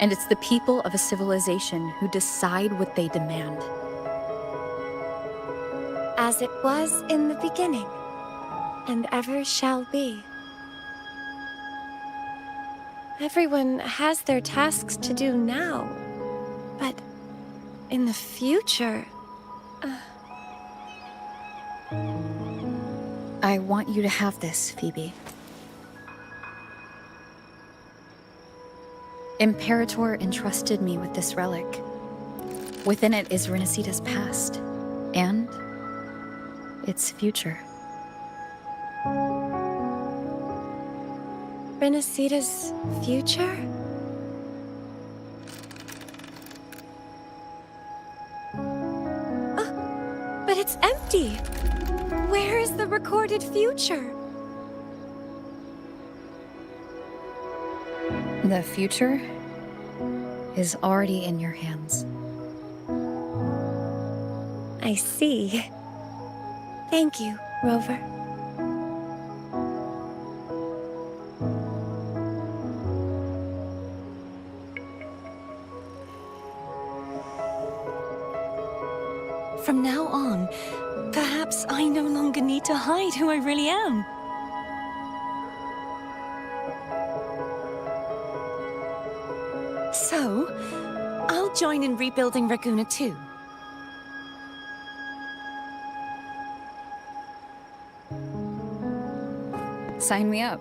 And it's the people of a civilization who decide what they demand. As it was in the beginning, and ever shall be. Everyone has their tasks to do now, but in the future... I want you to have this, Phoebe. Imperator entrusted me with this relic. Within it is Renacita's past, and its future. Renacita's future? Oh, but it's empty! Where is the recorded future? The future is already in your hands. I see. Thank you, Rover. From now on, perhaps I no longer need to hide who I really am. So, I'll join in rebuilding Raguna too. Sign me up.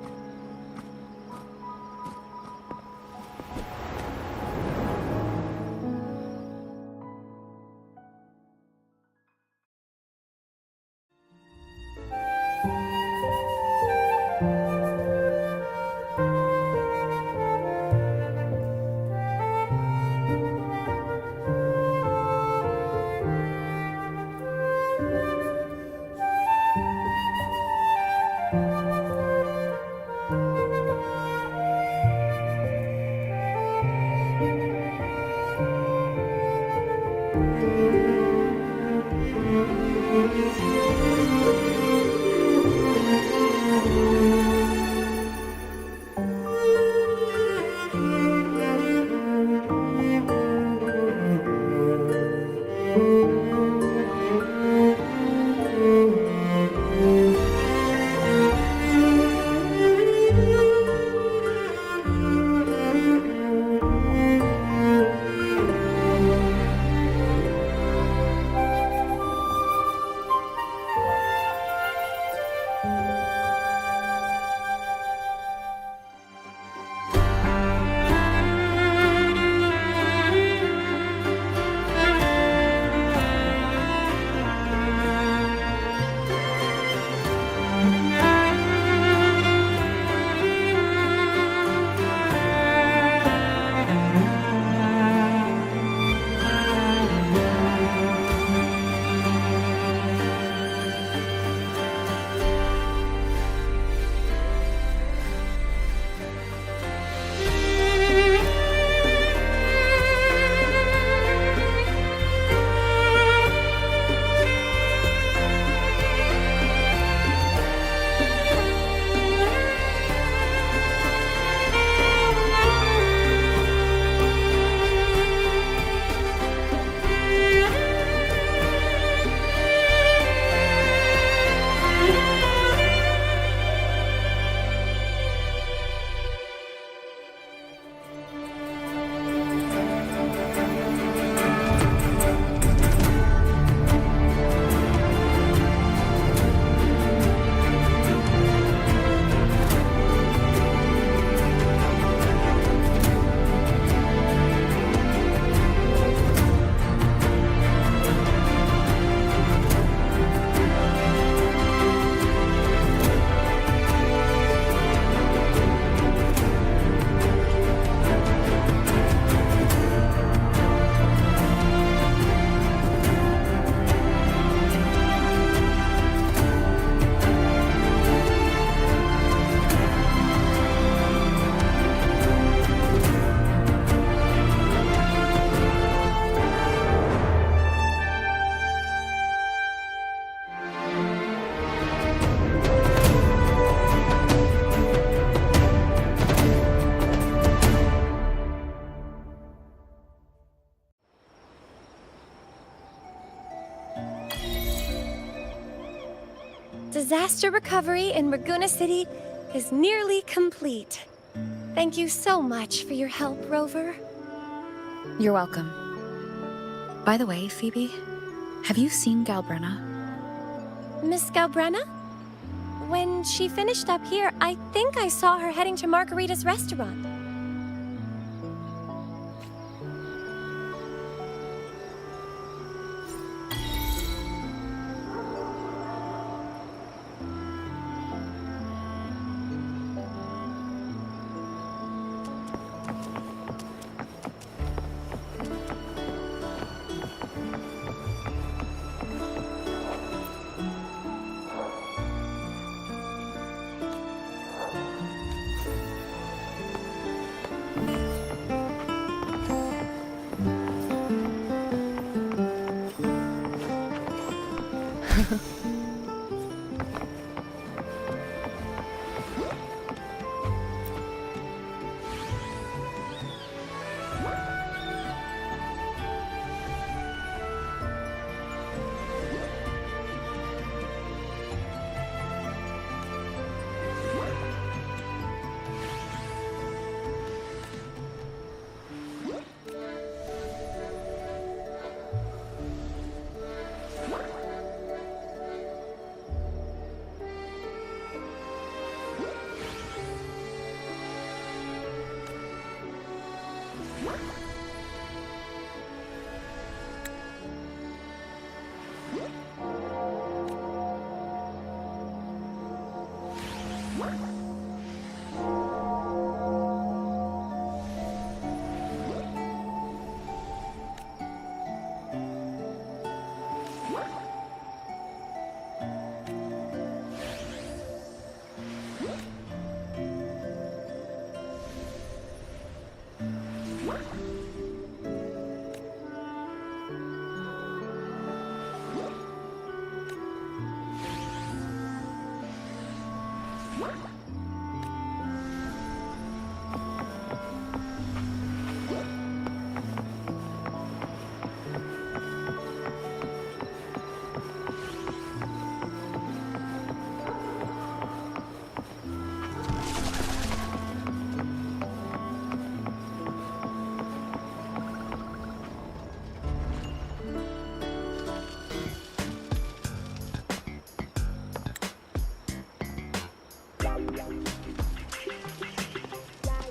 disaster recovery in Raguna City is nearly complete. Thank you so much for your help, Rover. You're welcome. By the way, Phoebe, have you seen Galbrena? Miss Galbrena? When she finished up here, I think I saw her heading to Margarita's restaurant.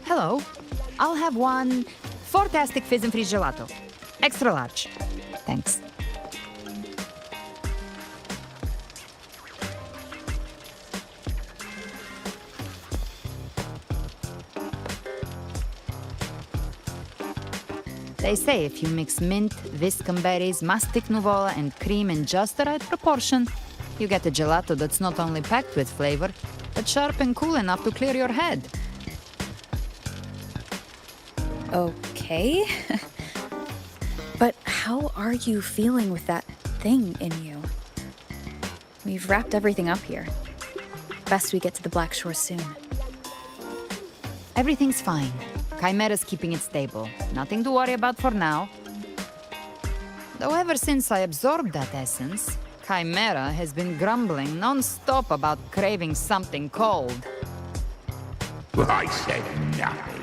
Hello. I'll have one fantastic fizz and freeze gelato. Extra large. Thanks. They say if you mix mint, viscum berries, mastic nuvola, and cream in just the right proportion, you get a gelato that's not only packed with flavor, but sharp and cool enough to clear your head. Okay. But how are you feeling with that thing in you? We've wrapped everything up here. Best we get to the Black Shore soon. Everything's fine. Chimera's keeping it stable. Nothing to worry about for now. Though ever since I absorbed that essence, Chimera has been grumbling non-stop about craving something cold. I said nothing.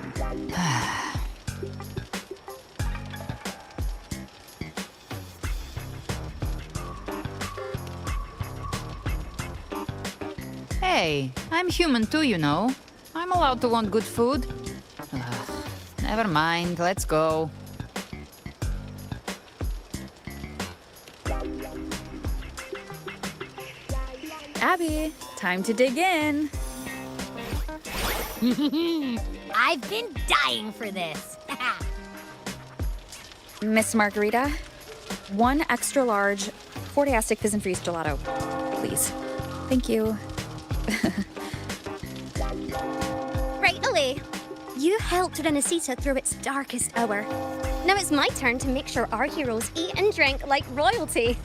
Hey, I'm human too, you know. I'm allowed to want good food. Never mind, let's go. Abby, time to dig in. I've been dying for this. Miss Margarita, one extra large Fortiastic Fizz and Freeze gelato, please. Thank you. Right away. You helped Renesita through its darkest hour. Now it's my turn to make sure our heroes eat and drink like royalty.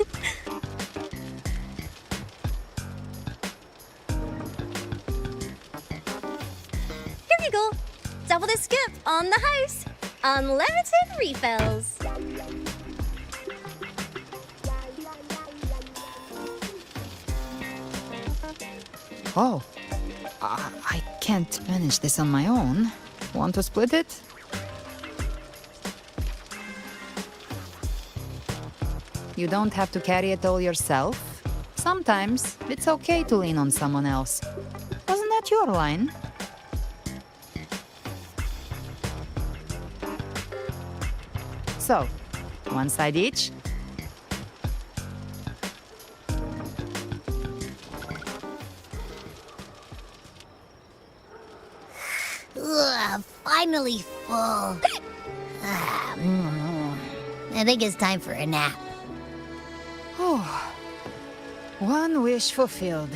Here you go. Double the scoop on the house. Unlimited refills. Oh, I can't manage this on my own. Want to split it? You don't have to carry it all yourself. Sometimes it's okay to lean on someone else. Wasn't that your line? So, one side each. Ugh, finally full. I think it's time for a nap. One wish fulfilled.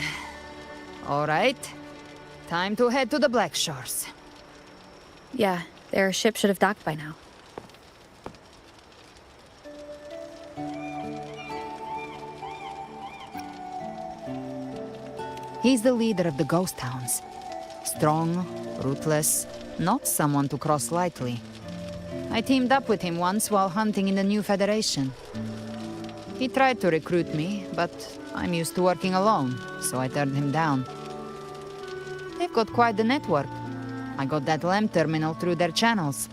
All right. Time to head to the Black Shores. Yeah, their ship should have docked by now. He's the leader of the Ghost Hounds. Strong, ruthless, not someone to cross lightly. I teamed up with him once while hunting in the new Federation. He tried to recruit me, but I'm used to working alone, so I turned him down. They've got quite the network. I got that LEM terminal through their channels.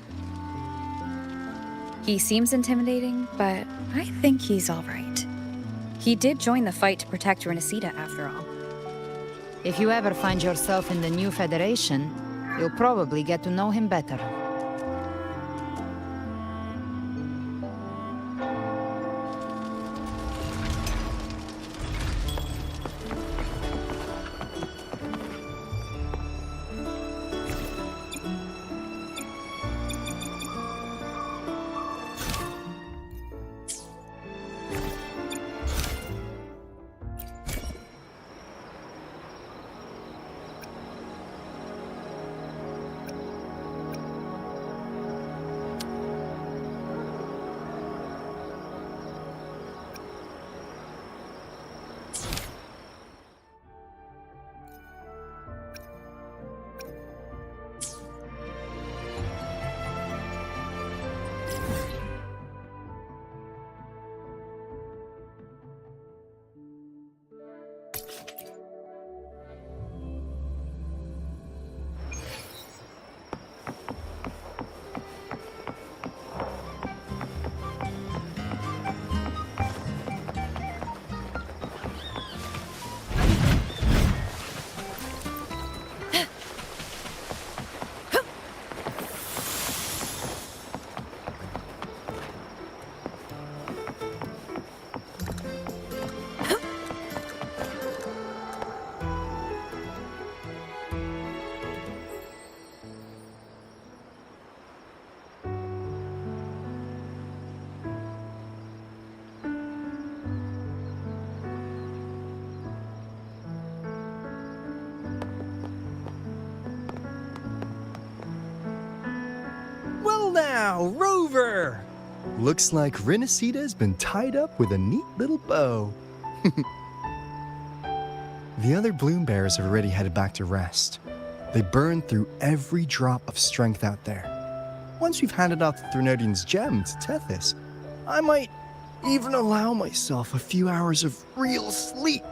He seems intimidating, but I think he's all right. He did join the fight to protect Renesita, after all. If you ever find yourself in the new Federation, you'll probably get to know him better. Now, Rover! Looks like Renesita's been tied up with a neat little bow. The other bloom bearers have already headed back to rest. They burned through every drop of strength out there. Once we've handed out the Threnodian's gem to Tethys, I might even allow myself a few hours of real sleep.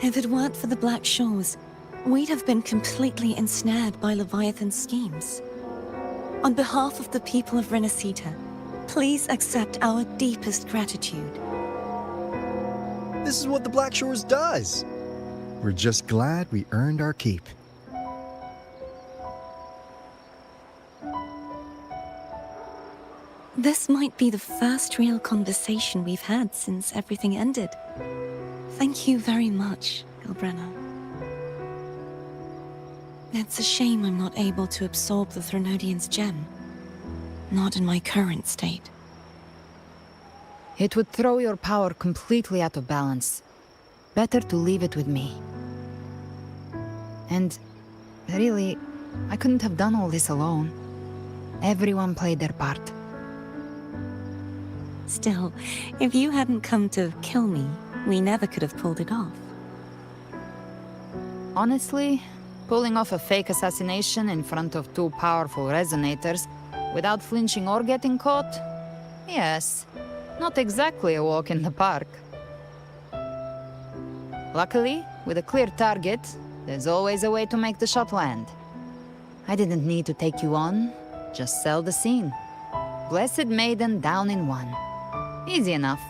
If it weren't for the Black Shores, we'd have been completely ensnared by Leviathan's schemes. On behalf of the people of Renesita, please accept our deepest gratitude. This is what the Black Shores does. We're just glad we earned our keep. This might be the first real conversation we've had since everything ended. Thank you very much, galbrena. It's a shame I'm not able to absorb the Threnodian's gem. Not in my current state. It would throw your power completely out of balance. Better to leave it with me. And really, I couldn't have done all this alone. Everyone played their part. Still, if you hadn't come to kill me, we never could have pulled it off. Honestly, pulling off a fake assassination in front of two powerful resonators without flinching or getting caught? Yes, not exactly a walk in the park. Luckily, with a clear target, there's always a way to make the shot land. I didn't need to take you on, just sell the scene. Blessed Maiden down in one. Easy enough.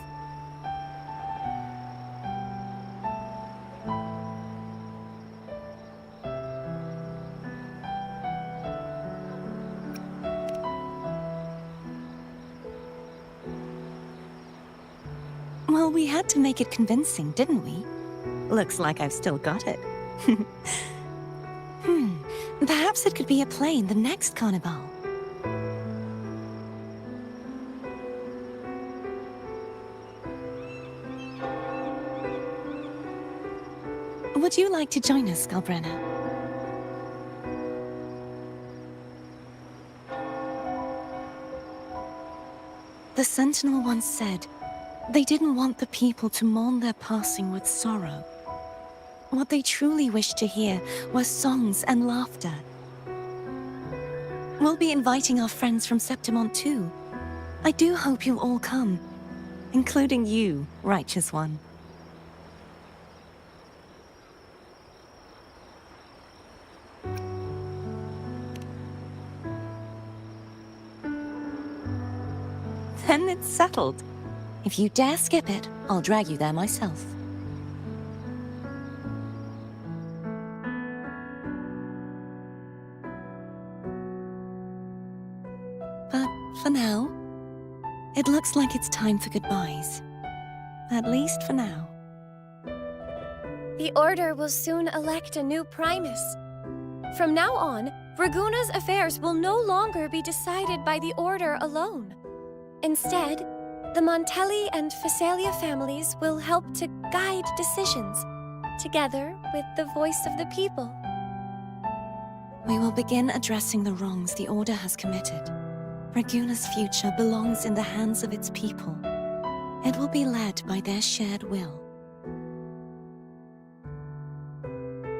Well, we had to make it convincing, didn't we? Looks like I've still got it. Perhaps it could be a play in the next carnival. Would you like to join us, Galbrena? The Sentinel once said, they didn't want the people to mourn their passing with sorrow. What they truly wished to hear were songs and laughter. We'll be inviting our friends from Septimont too. I do hope you'll all come, including you, Righteous One. Then it's settled. If you dare skip it, I'll drag you there myself. But for now, it looks like it's time for goodbyes. At least for now. The Order will soon elect a new Primus. From now on, Raguna's affairs will no longer be decided by the Order alone. Instead, the Montelli and Phasalia families will help to guide decisions, together with the voice of the people. We will begin addressing the wrongs the Order has committed. Raguna's future belongs in the hands of its people. It will be led by their shared will.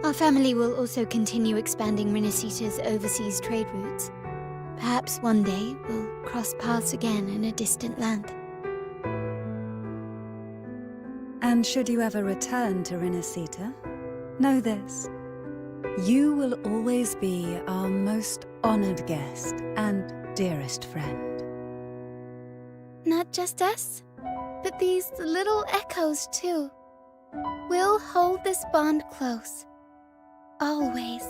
Our family will also continue expanding Renacita's overseas trade routes. Perhaps one day we'll cross paths again in a distant land. And should you ever return to Renacita, know this. You will always be our most honored guest and dearest friend. Not just us, but these little echoes too. We'll hold this bond close. Always.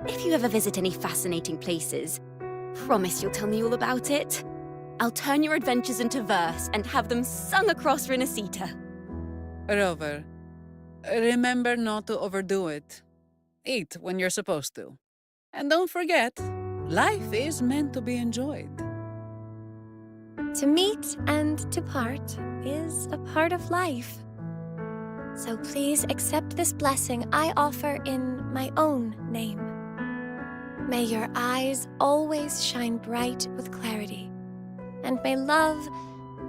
If you ever visit any fascinating places, promise you'll tell me all about it. I'll turn your adventures into verse and have them sung across Renacita. Rover, remember not to overdo it. Eat when you're supposed to. And don't forget, life is meant to be enjoyed. To meet and to part is a part of life. So please accept this blessing I offer in my own name. May your eyes always shine bright with clarity, and may love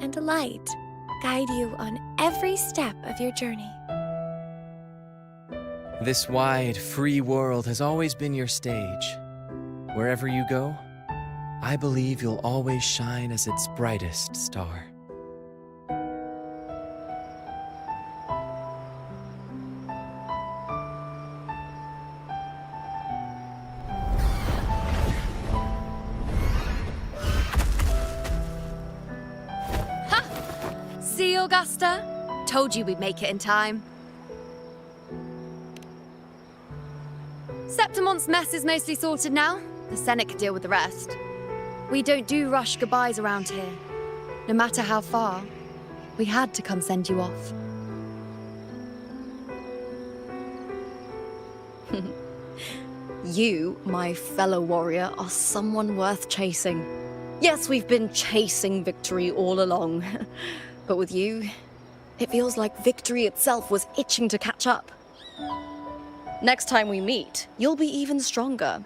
and light guide you on every step of your journey. This wide, free world has always been your stage. Wherever you go, I believe you'll always shine as its brightest star. See, Augusta? Told you we'd make it in time. Septimont's mess is mostly sorted now. The Senate can deal with the rest. We don't do rush goodbyes around here. No matter how far, we had to come send you off. You, my fellow warrior, are someone worth chasing. Yes, we've been chasing victory all along. But with you, it feels like victory itself was itching to catch up. Next time we meet, you'll be even stronger.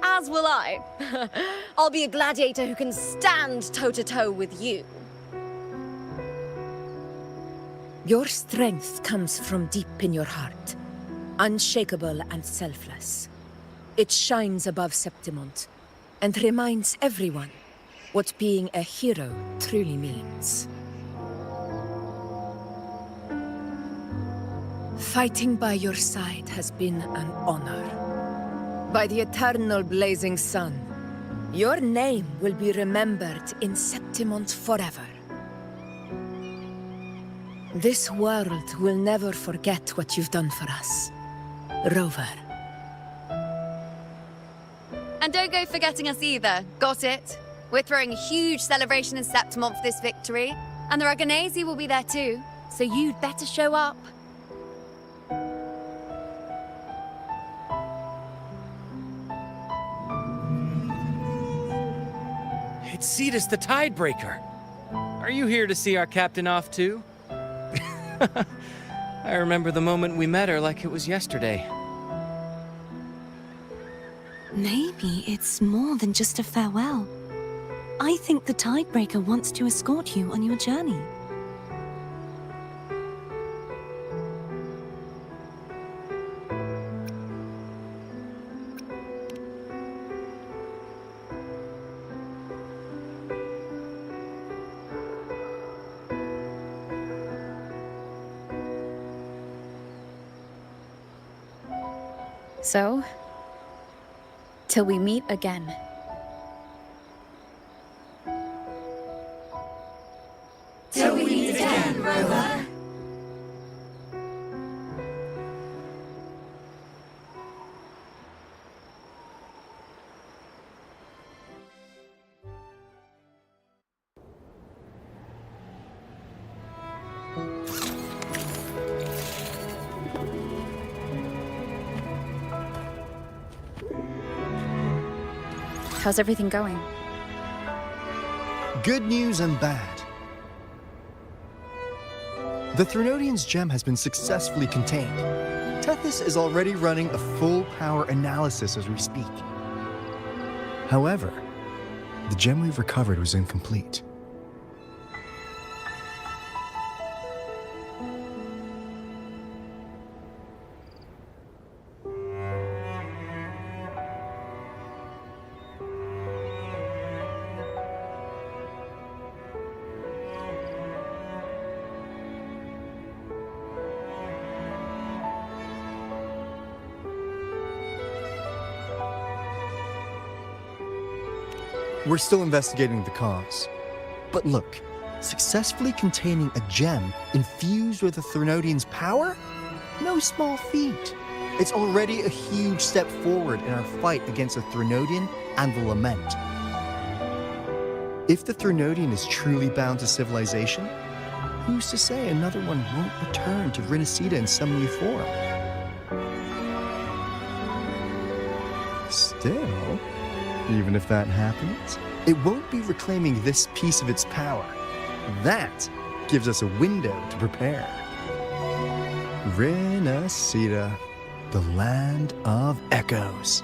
As will I. I'll be a gladiator who can stand toe-to-toe with you. Your strength comes from deep in your heart, unshakable and selfless. It shines above Septimont, and reminds everyone what being a hero truly means. Fighting by your side has been an honor. By the eternal blazing sun, your name will be remembered in Septimont forever. This world will never forget what you've done for us, Rover. And don't go forgetting us either, got it? We're throwing a huge celebration in Septimont for this victory, and the Raganesi will be there too, so you'd better show up. It's Cetus the Tidebreaker. Are you here to see our captain off too? I remember the moment we met her like it was yesterday. Maybe it's more than just a farewell. I think the Tidebreaker wants to escort you on your journey. So, till we meet again. Till we meet again, Rover. How's everything going? Good news and bad. The Threnodian's gem has been successfully contained. Tethys is already running a full power analysis as we speak. However, the gem we've recovered was incomplete. We're still investigating the cause. But look, successfully containing a gem infused with the Threnodian's power? No small feat. It's already a huge step forward in our fight against the Threnodian and the Lament. If the Threnodian is truly bound to civilization, who's to say another one won't return to Rinasida in some new form? Still, even if that happens, it won't be reclaiming this piece of its power. That gives us a window to prepare. Rinasida, the land of echoes.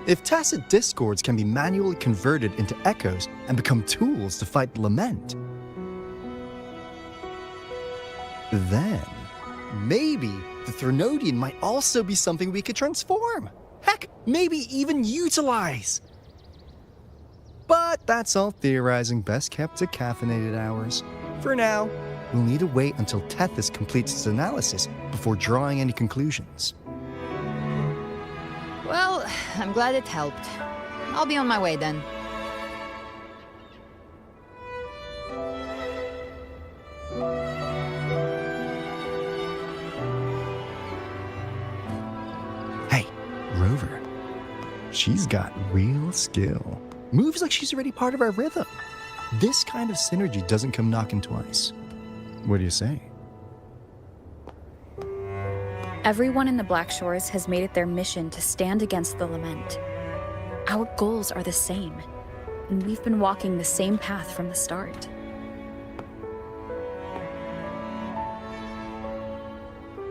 If tacit discords can be manually converted into echoes and become tools to fight the Lament, then maybe the Threnodian might also be something we could transform. Heck, maybe even utilize. But that's all theorizing best kept to caffeinated hours. For now, we'll need to wait until Tethys completes its analysis before drawing any conclusions. Well, I'm glad it helped. I'll be on my way then. Hey, Rover. She's got real skill. Moves like she's already part of our rhythm. This kind of synergy doesn't come knocking twice. What do you say? Everyone in the Black Shores has made it their mission to stand against the Lament. Our goals are the same, and we've been walking the same path from the start.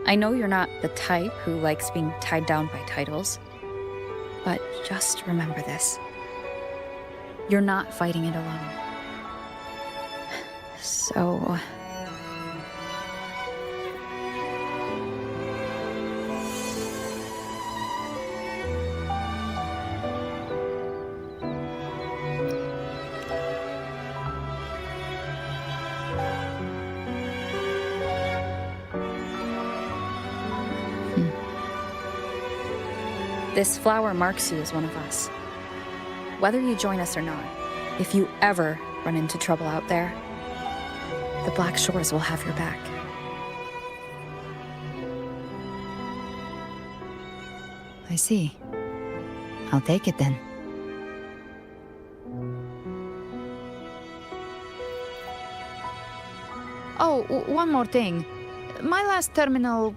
I know you're not the type who likes being tied down by titles, but just remember this. You're not fighting it alone. So... This flower marks you as one of us. Whether you join us or not, if you ever run into trouble out there, the Black Shores will have your back. I see. I'll take it then. Oh, one more thing. My last terminal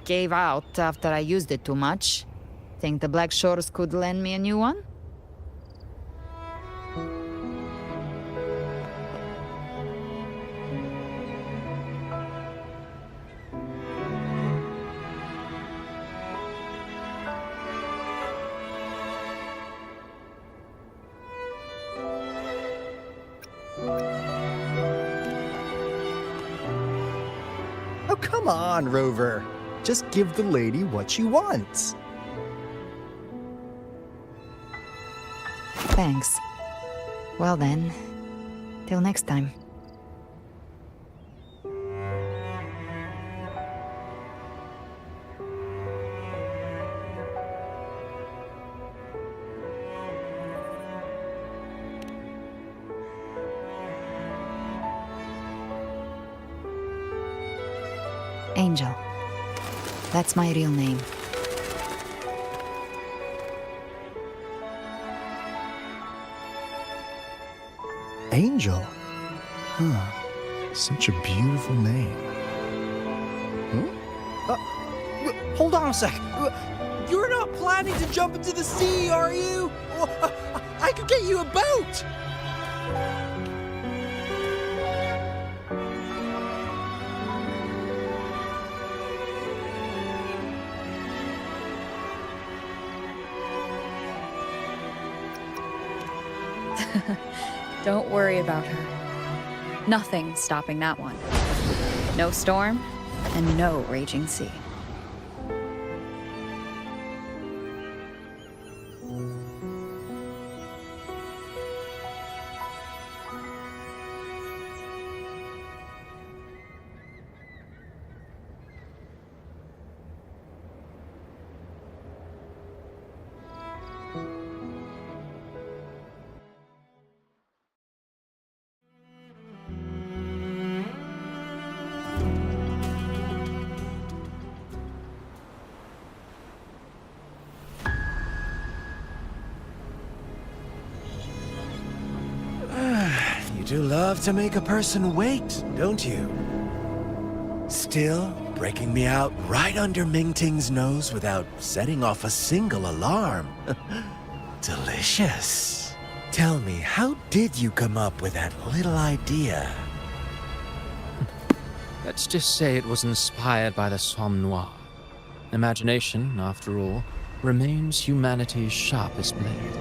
gave out after I used it too much. Think the Black Shores could lend me a new one? Oh, come on, Rover. Just give the lady what she wants. Thanks. Well then, till next time. Angel. That's my real name. Angel? Huh. Such a beautiful name. Hold on a sec. You're not planning to jump into the sea, are you? I could get you a boat! Don't worry about her. Nothing's stopping that one. No storm, and no raging sea. You do love to make a person wait, don't you? Still, breaking me out right under Mingting's nose without setting off a single alarm. Delicious. Tell me, how did you come up with that little idea? Let's just say it was inspired by the Somme Noire. Imagination, after all, remains humanity's sharpest blade.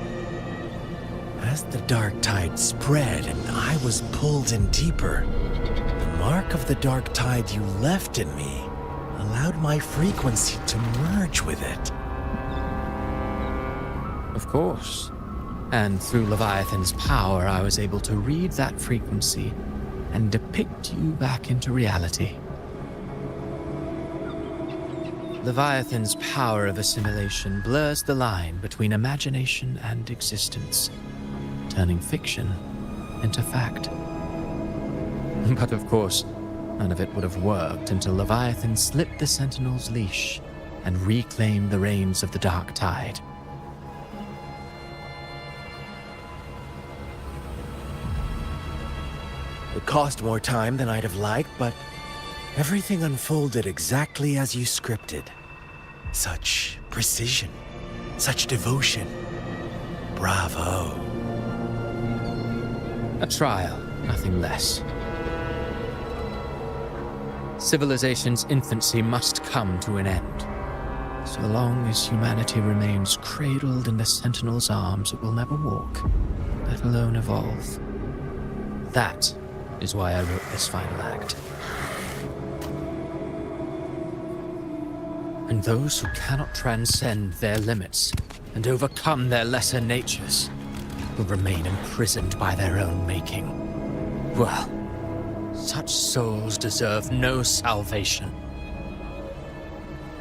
As the dark tide spread and I was pulled in deeper, the mark of the dark tide you left in me allowed my frequency to merge with it. Of course. And through Leviathan's power, I was able to read that frequency and depict you back into reality. Leviathan's power of assimilation blurs the line between imagination and existence, turning fiction into fact. But of course, none of it would have worked until Leviathan slipped the Sentinel's leash and reclaimed the reins of the dark tide. It cost more time than I'd have liked, but everything unfolded exactly as you scripted. Such precision, such devotion. Bravo. A trial, nothing less. Civilization's infancy must come to an end. So long as humanity remains cradled in the Sentinel's arms, it will never walk, let alone evolve. That is why I wrote this final act. And those who cannot transcend their limits and overcome their lesser natures will remain imprisoned by their own making. Well, such souls deserve no salvation.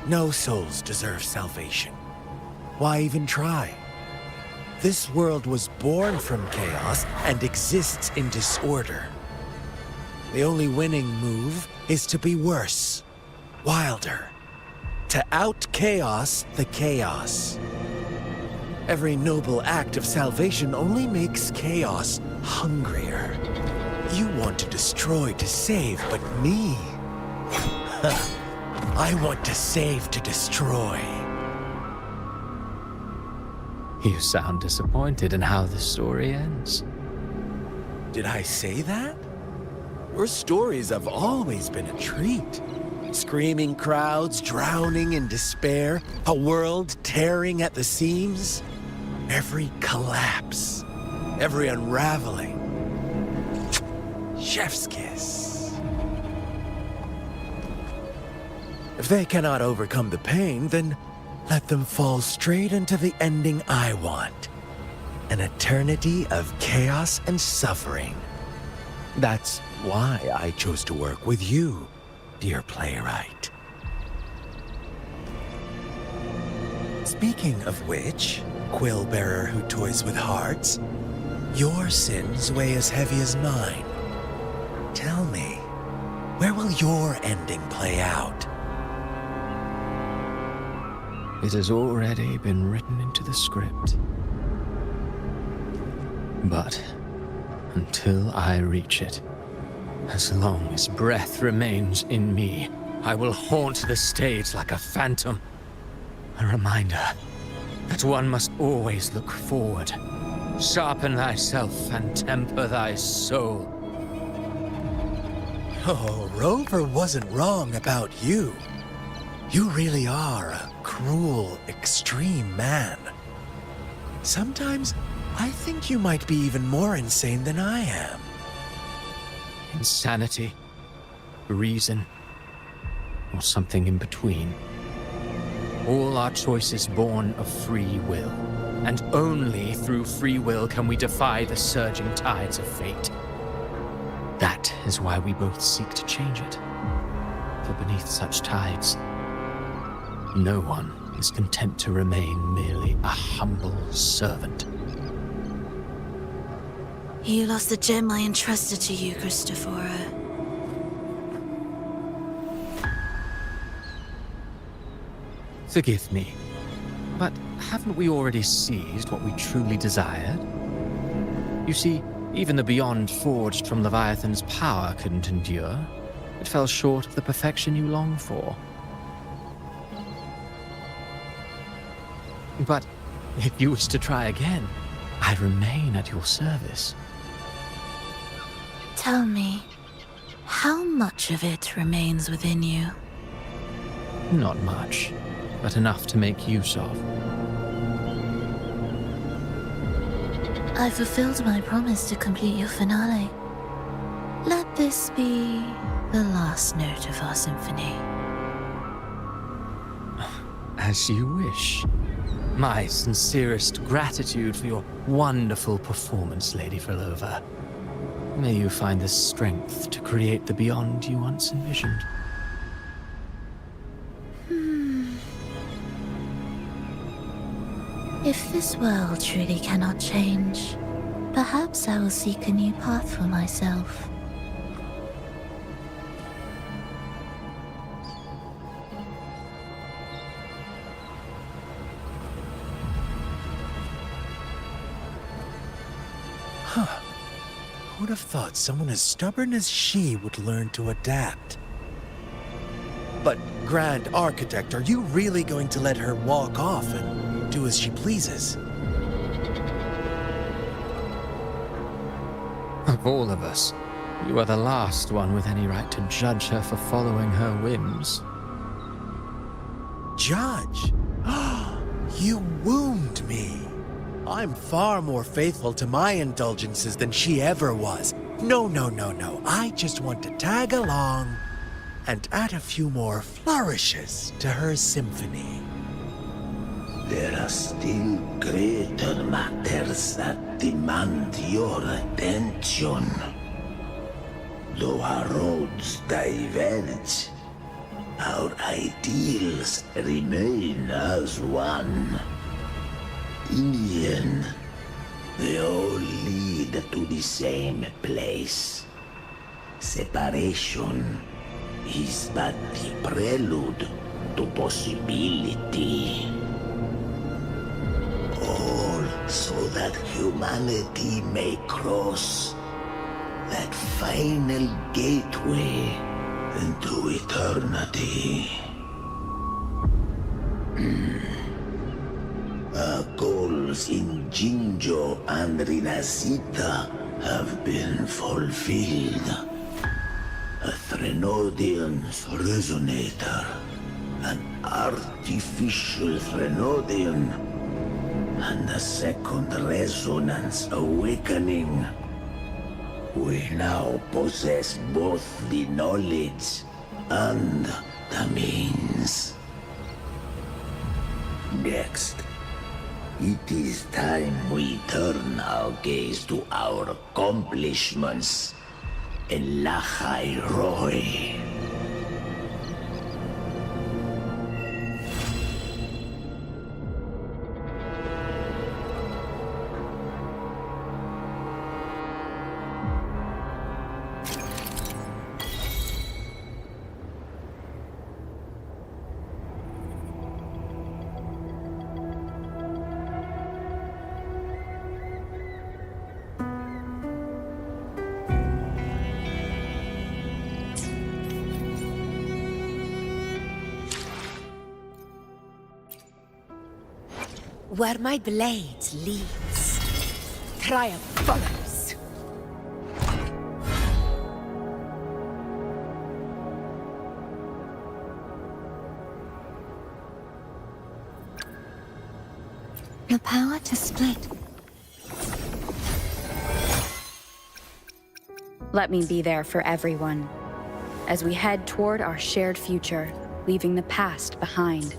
No souls deserve salvation. Why even try? This world was born from chaos and exists in disorder. The only winning move is to be worse, wilder, to out-chaos the chaos. Every noble act of salvation only makes chaos hungrier. You want to destroy to save, but me? I want to save to destroy. You sound disappointed in how the story ends. Did I say that? Your stories have always been a treat. Screaming crowds drowning in despair, a world tearing at the seams. Every collapse, every unraveling. Chef's kiss. If they cannot overcome the pain, then let them fall straight into the ending I want. An eternity of chaos and suffering. That's why I chose to work with you, dear playwright. Speaking of which, quill bearer who toys with hearts, your sins weigh as heavy as mine. Tell me, where will your ending play out? It has already been written into the script. But until I reach it, as long as breath remains in me, I will haunt the stage like a phantom. A reminder that one must always look forward. Sharpen thyself and temper thy soul. Oh, Rover wasn't wrong about you. You really are a cruel, extreme man. Sometimes I think you might be even more insane than I am. Insanity, reason, or something in between. All our choices born of free will, and only through free will can we defy the surging tides of fate. That is why we both seek to change it. For beneath such tides, no one is content to remain merely a humble servant. You lost the gem I entrusted to you, Christophora. Forgive me, but haven't we already seized what we truly desired? You see, even the beyond forged from Leviathan's power couldn't endure. It fell short of the perfection you long for. But if you wish to try again, I remain at your service. Tell me, how much of it remains within you? Not much, but enough to make use of. I fulfilled my promise to complete your finale. Let this be the last note of our symphony. As you wish. My sincerest gratitude for your wonderful performance, Lady Frolova. May you find the strength to create the beyond you once envisioned. If this world truly cannot change, perhaps I will seek a new path for myself. Huh. Who would have thought someone as stubborn as she would learn to adapt? But, Grand Architect, are you really going to let her walk off and do as she pleases? Of all of us, You are the last one with any right to judge her for following her whims. Judge? You wound me. I'm far more faithful to my indulgences than she ever was. No. I just want to tag along and add a few more flourishes to her symphony. There are still greater matters that demand your attention. Though our roads diverge, our ideals remain as one. In the end, they all lead to the same place. Separation is but the prelude to possibility. All so that humanity may cross that final gateway into eternity. Our goals in Jinjo and Rinasita have been fulfilled. A Threnodian's resonator, an artificial Threnodian, and a second resonance awakening. We now possess both the knowledge and the means. Next, it is time we turn our gaze to our accomplishments in Lahai Roy. Where my blade leads, triumph follows. The power to split. Let me be there for everyone, as we head toward our shared future, leaving the past behind.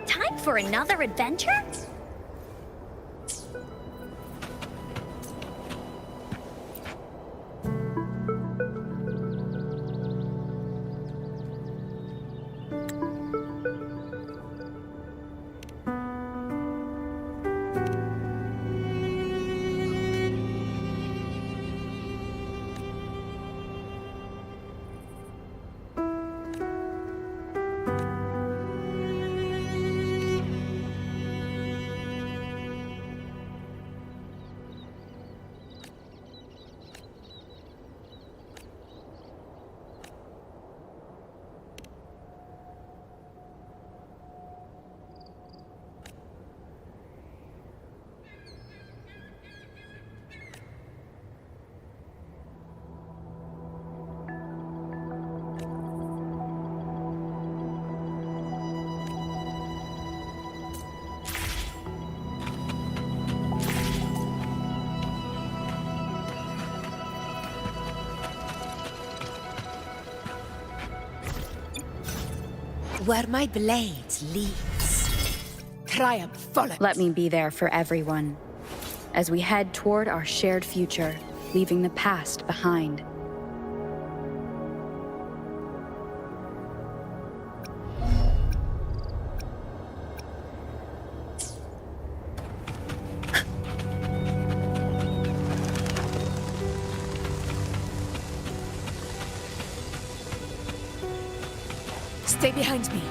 Time for another adventure? Where my blade leads, triumph follows. Let me be there for everyone, as we head toward our shared future, leaving the past behind. Stay behind me.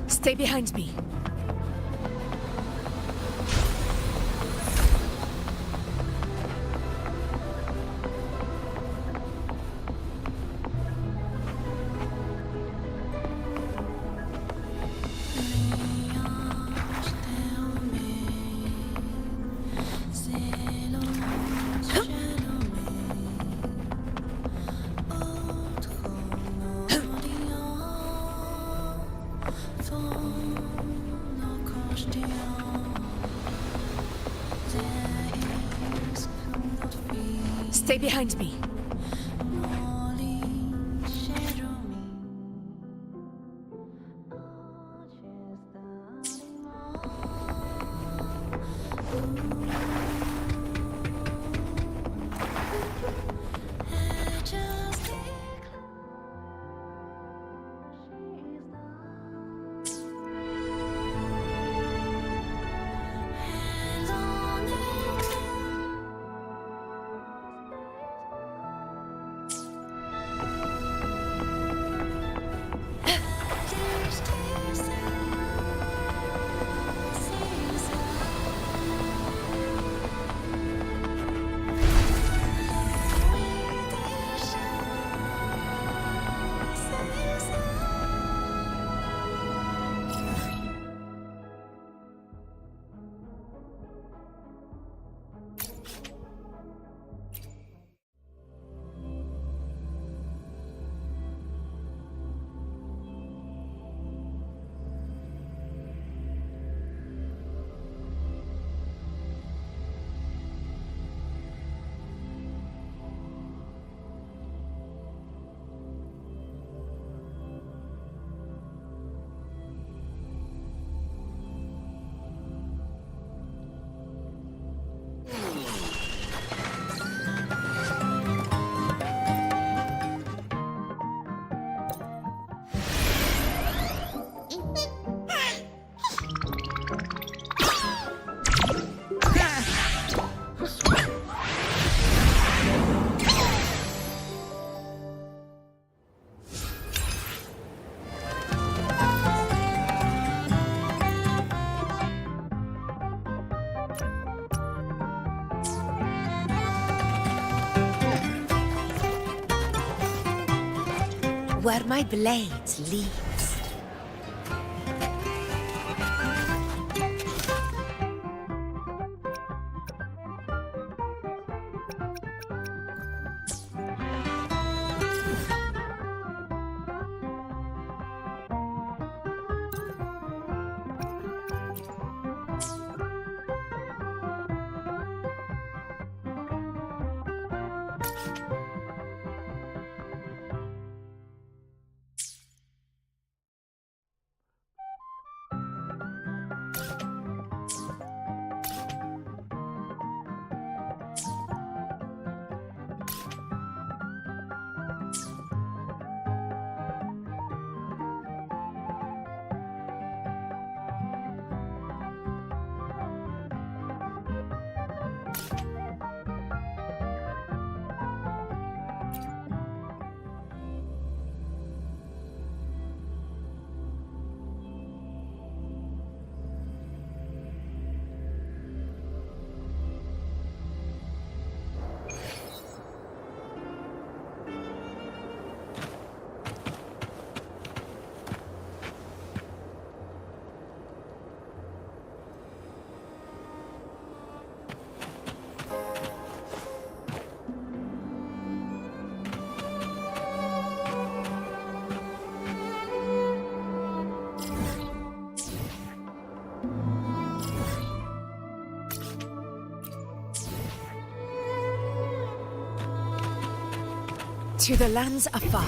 Stay behind me. Stay behind me. Where my blade leads. To the lands afar.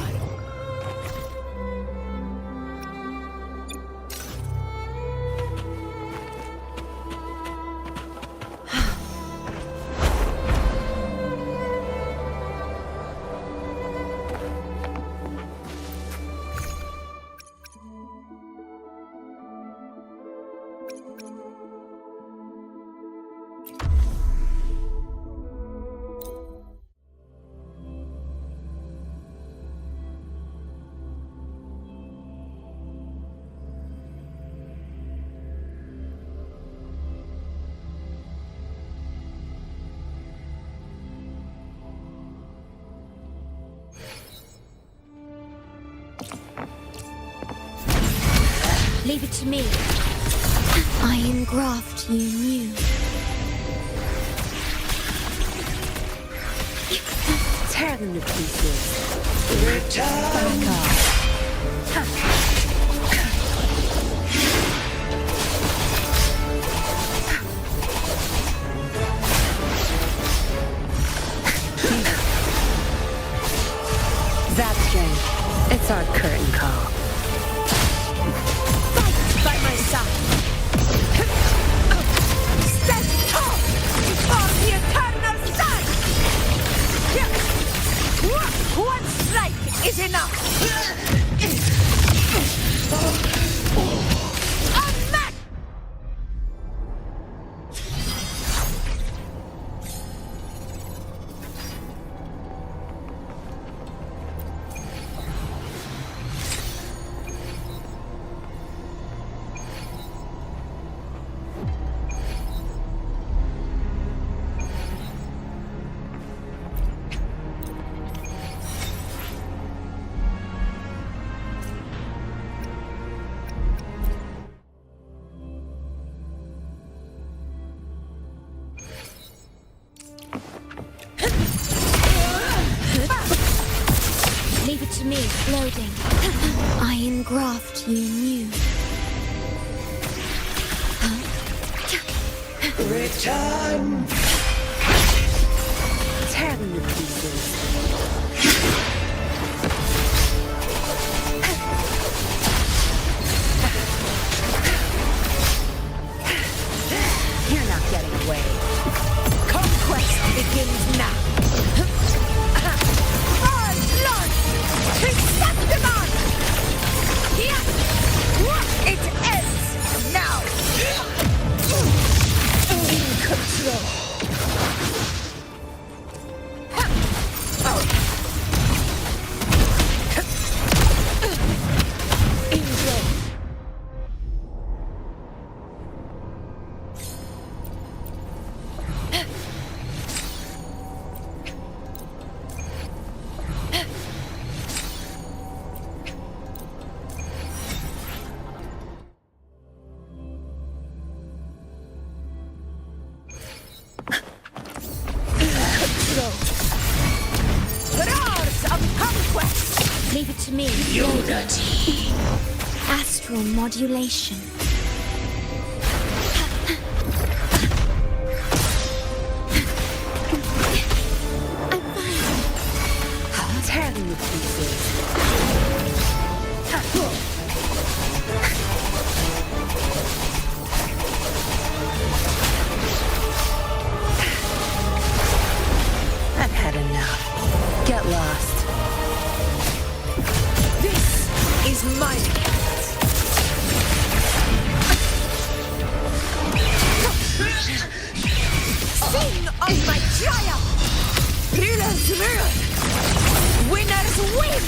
Leave it to me. I engraft you new. Tear them to pieces. Return! Back off. That's strength. It's our curtain call. By my side. Stand tall before the eternal sun. One strike is enough. A match. Leave it to me, loading. I engraft you new. Return! Tear them to pieces. You're not getting away. Conquest begins now. It ends now! In control! Leave it to me. Unity. Astral modulation. Tear them to pieces. I've had enough. Get lost. This is my cat. Sing of my triumph! Rulers rule! Winners win!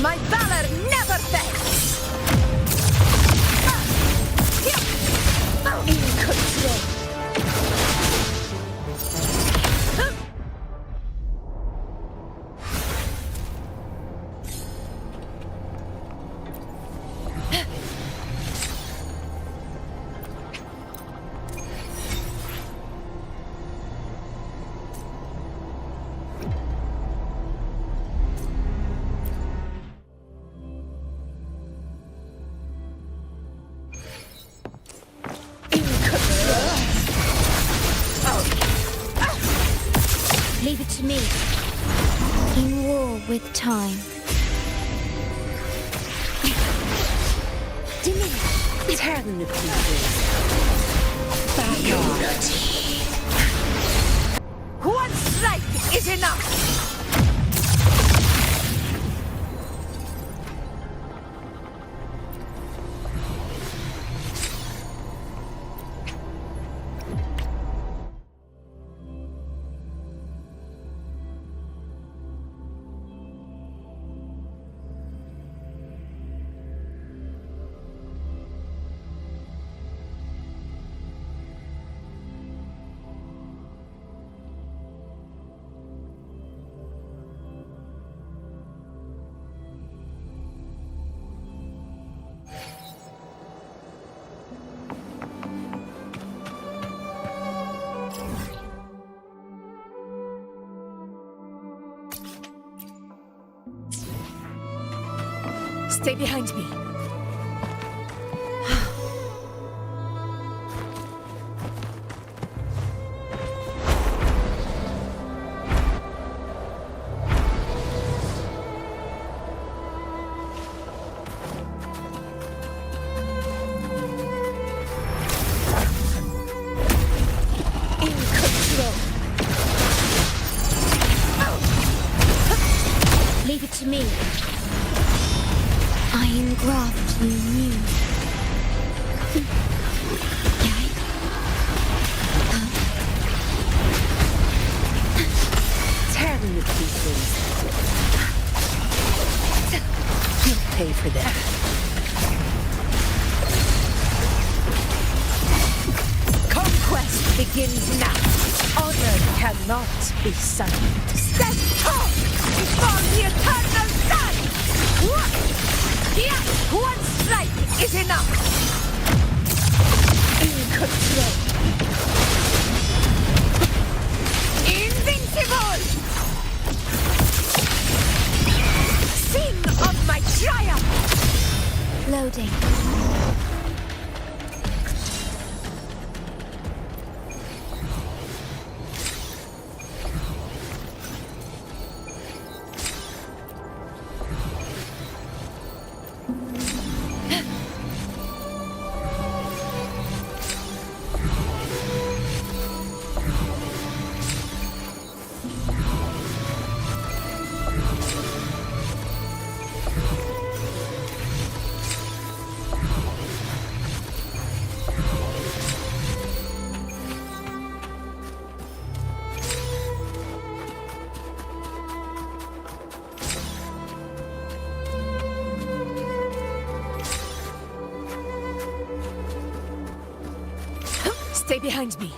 My valor never fails! In control! Leave it to me. all with time. Diminish. Turn the pieces. Back off. One strike is enough! Stay behind me. In control. Leave it to me. I engraft you new. Turn the pieces. You'll pay for that. Conquest begins now. Honor cannot be sunk. Step tall before the eternal sun! Here, one strike is enough! In control. Invincible! Sing of my triumph! Loading. Stay behind me.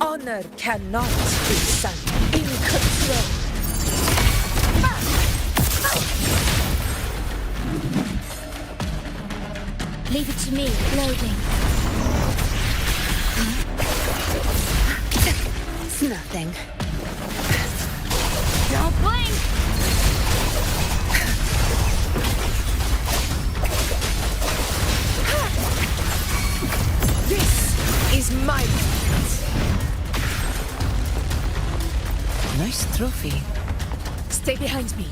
Honor cannot be sunk. In control. Leave it to me. Loading. It's nothing. Don't blink! This is my moment. Nice trophy. Stay behind me.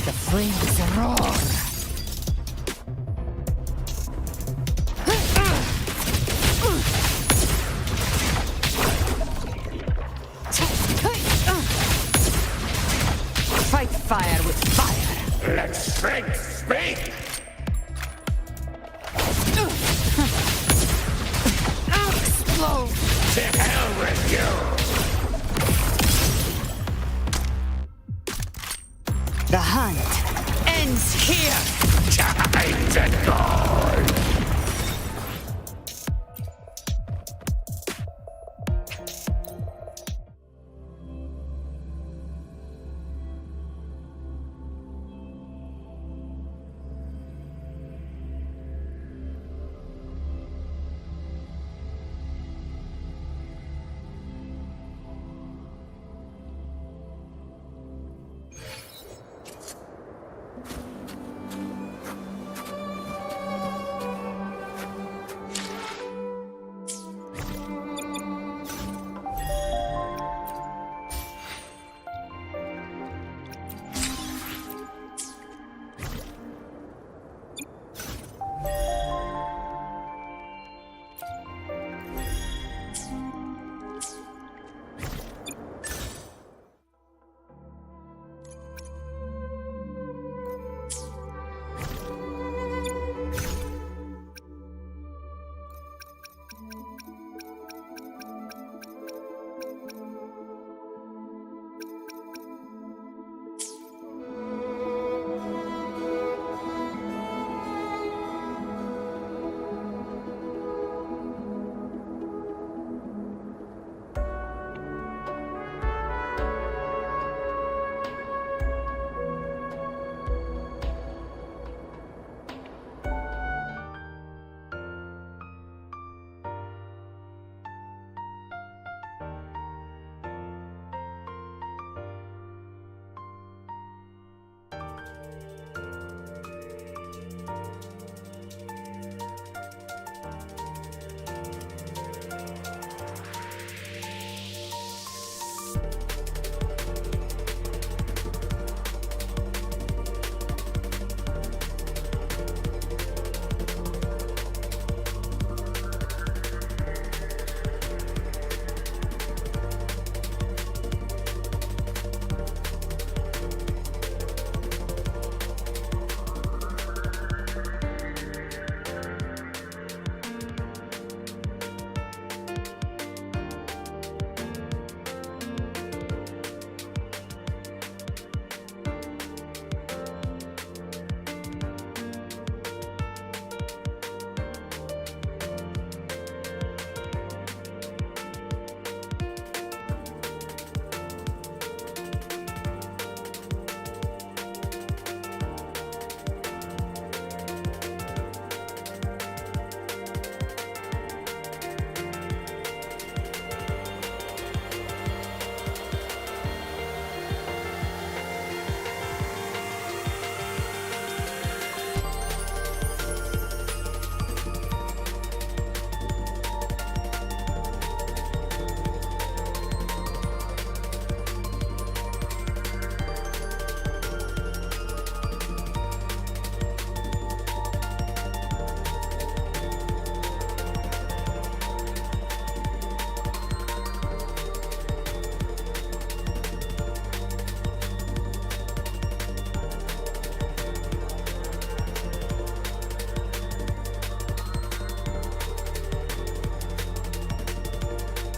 The flames roar. Fight fire with fire. Let strength speak! Explode. To hell with you!